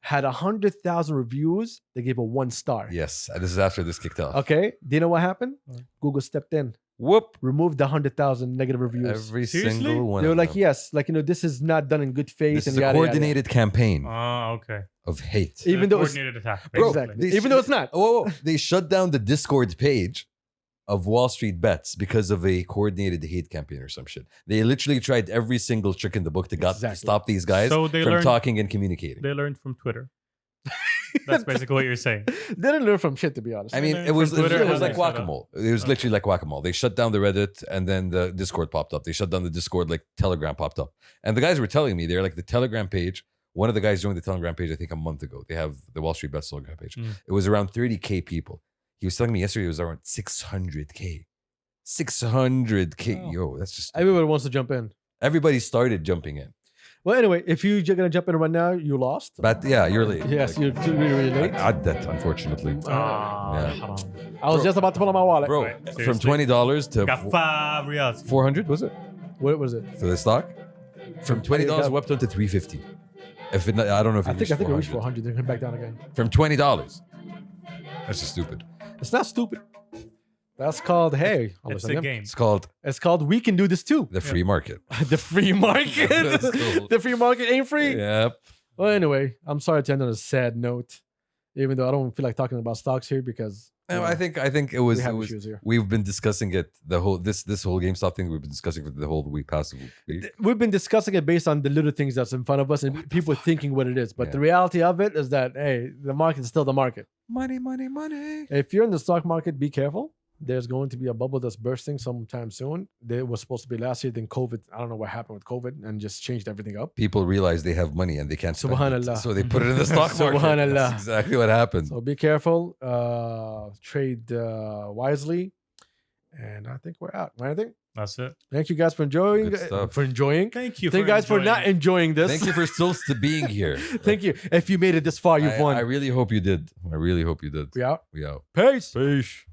had 100,000 reviews. They gave it 1 star. Yes, this is after this kicked off. Okay. Do you know what happened? What? Google stepped in, Whoop. removed the 100,000 negative reviews. Every Seriously? single one. They were of like, them. yes, like, you know, this is not done in good faith. This and is a yada, yada, yada. coordinated campaign Okay. of hate. Even though it's, coordinated attack. Bro, Basically. exactly. they Even though it's not. Whoa, they shut down the Discord page of Wall Street Bets because of a coordinated hate campaign or some shit. They literally tried every single trick in the book to Exactly. stop these guys So they from learned- talking and communicating. They learned from Twitter. That's basically what you're saying. They didn't learn from shit, to be honest. I mean, learned it was from Twitter like how they shut whack-a-mole. It was literally like whack-a-mole. They shut down the Reddit and then the Discord popped up. They shut down the Discord, like Telegram popped up. And the guys were telling me, they're like the Telegram page. One of the guys joined the Telegram page, I think a month ago. They have the Wall Street Bets Telegram page. Mm. It was around 30K people. He was telling me yesterday it was around 600K. 600K. Wow. Yo, that's just... Everybody wants to jump in. Everybody started jumping in. Well, anyway, if you're going to jump in right now, you lost. But yeah, you're late. Yes, Like, you're really, really late. I that, unfortunately. Ah, Yeah. haram. I was just about to pull out my wallet. Bro, Right, from seriously? $20 to Got 5 riyals. 400, was it? What was it? For the stock? From $20 got- up to $350. If it, I don't know if I it think it reached 400. 400. Then come back down again. From $20. That's just stupid. It's not stupid. That's called, hey, It's a game. It's called we can do this too. the free market. The free market. That's cool. The free market ain't free. Yep. Well, anyway, I'm sorry to end on a sad note, even though I don't feel like talking about stocks here because No, I think it we was. have issues here. We've been discussing it the whole this whole GameStop thing. We've been discussing for the whole past week. We've been discussing it based on the little things that's in front of us and people thinking what it is. But Yeah. the reality of it is that, hey, the market is still the market. Money, money, money. If you're in the stock market, be careful. There's going to be a bubble that's bursting sometime soon. It was supposed to be last year. Then COVID, I don't know what happened with COVID and just changed everything up. People realize they have money and they can't spend it, Subhanallah. so they put it in the stock market. Subhanallah. That's exactly what happened. So be careful. Trade wisely. And I think we're out. Anything? That's it. Thank you guys for enjoying. Good stuff. For enjoying. Thank you. Thank you guys for not enjoying this. Thank you for still being here. Thank you. If you made it this far, you've won. I really hope you did. I really hope you did. We out. We out. Peace. Peace.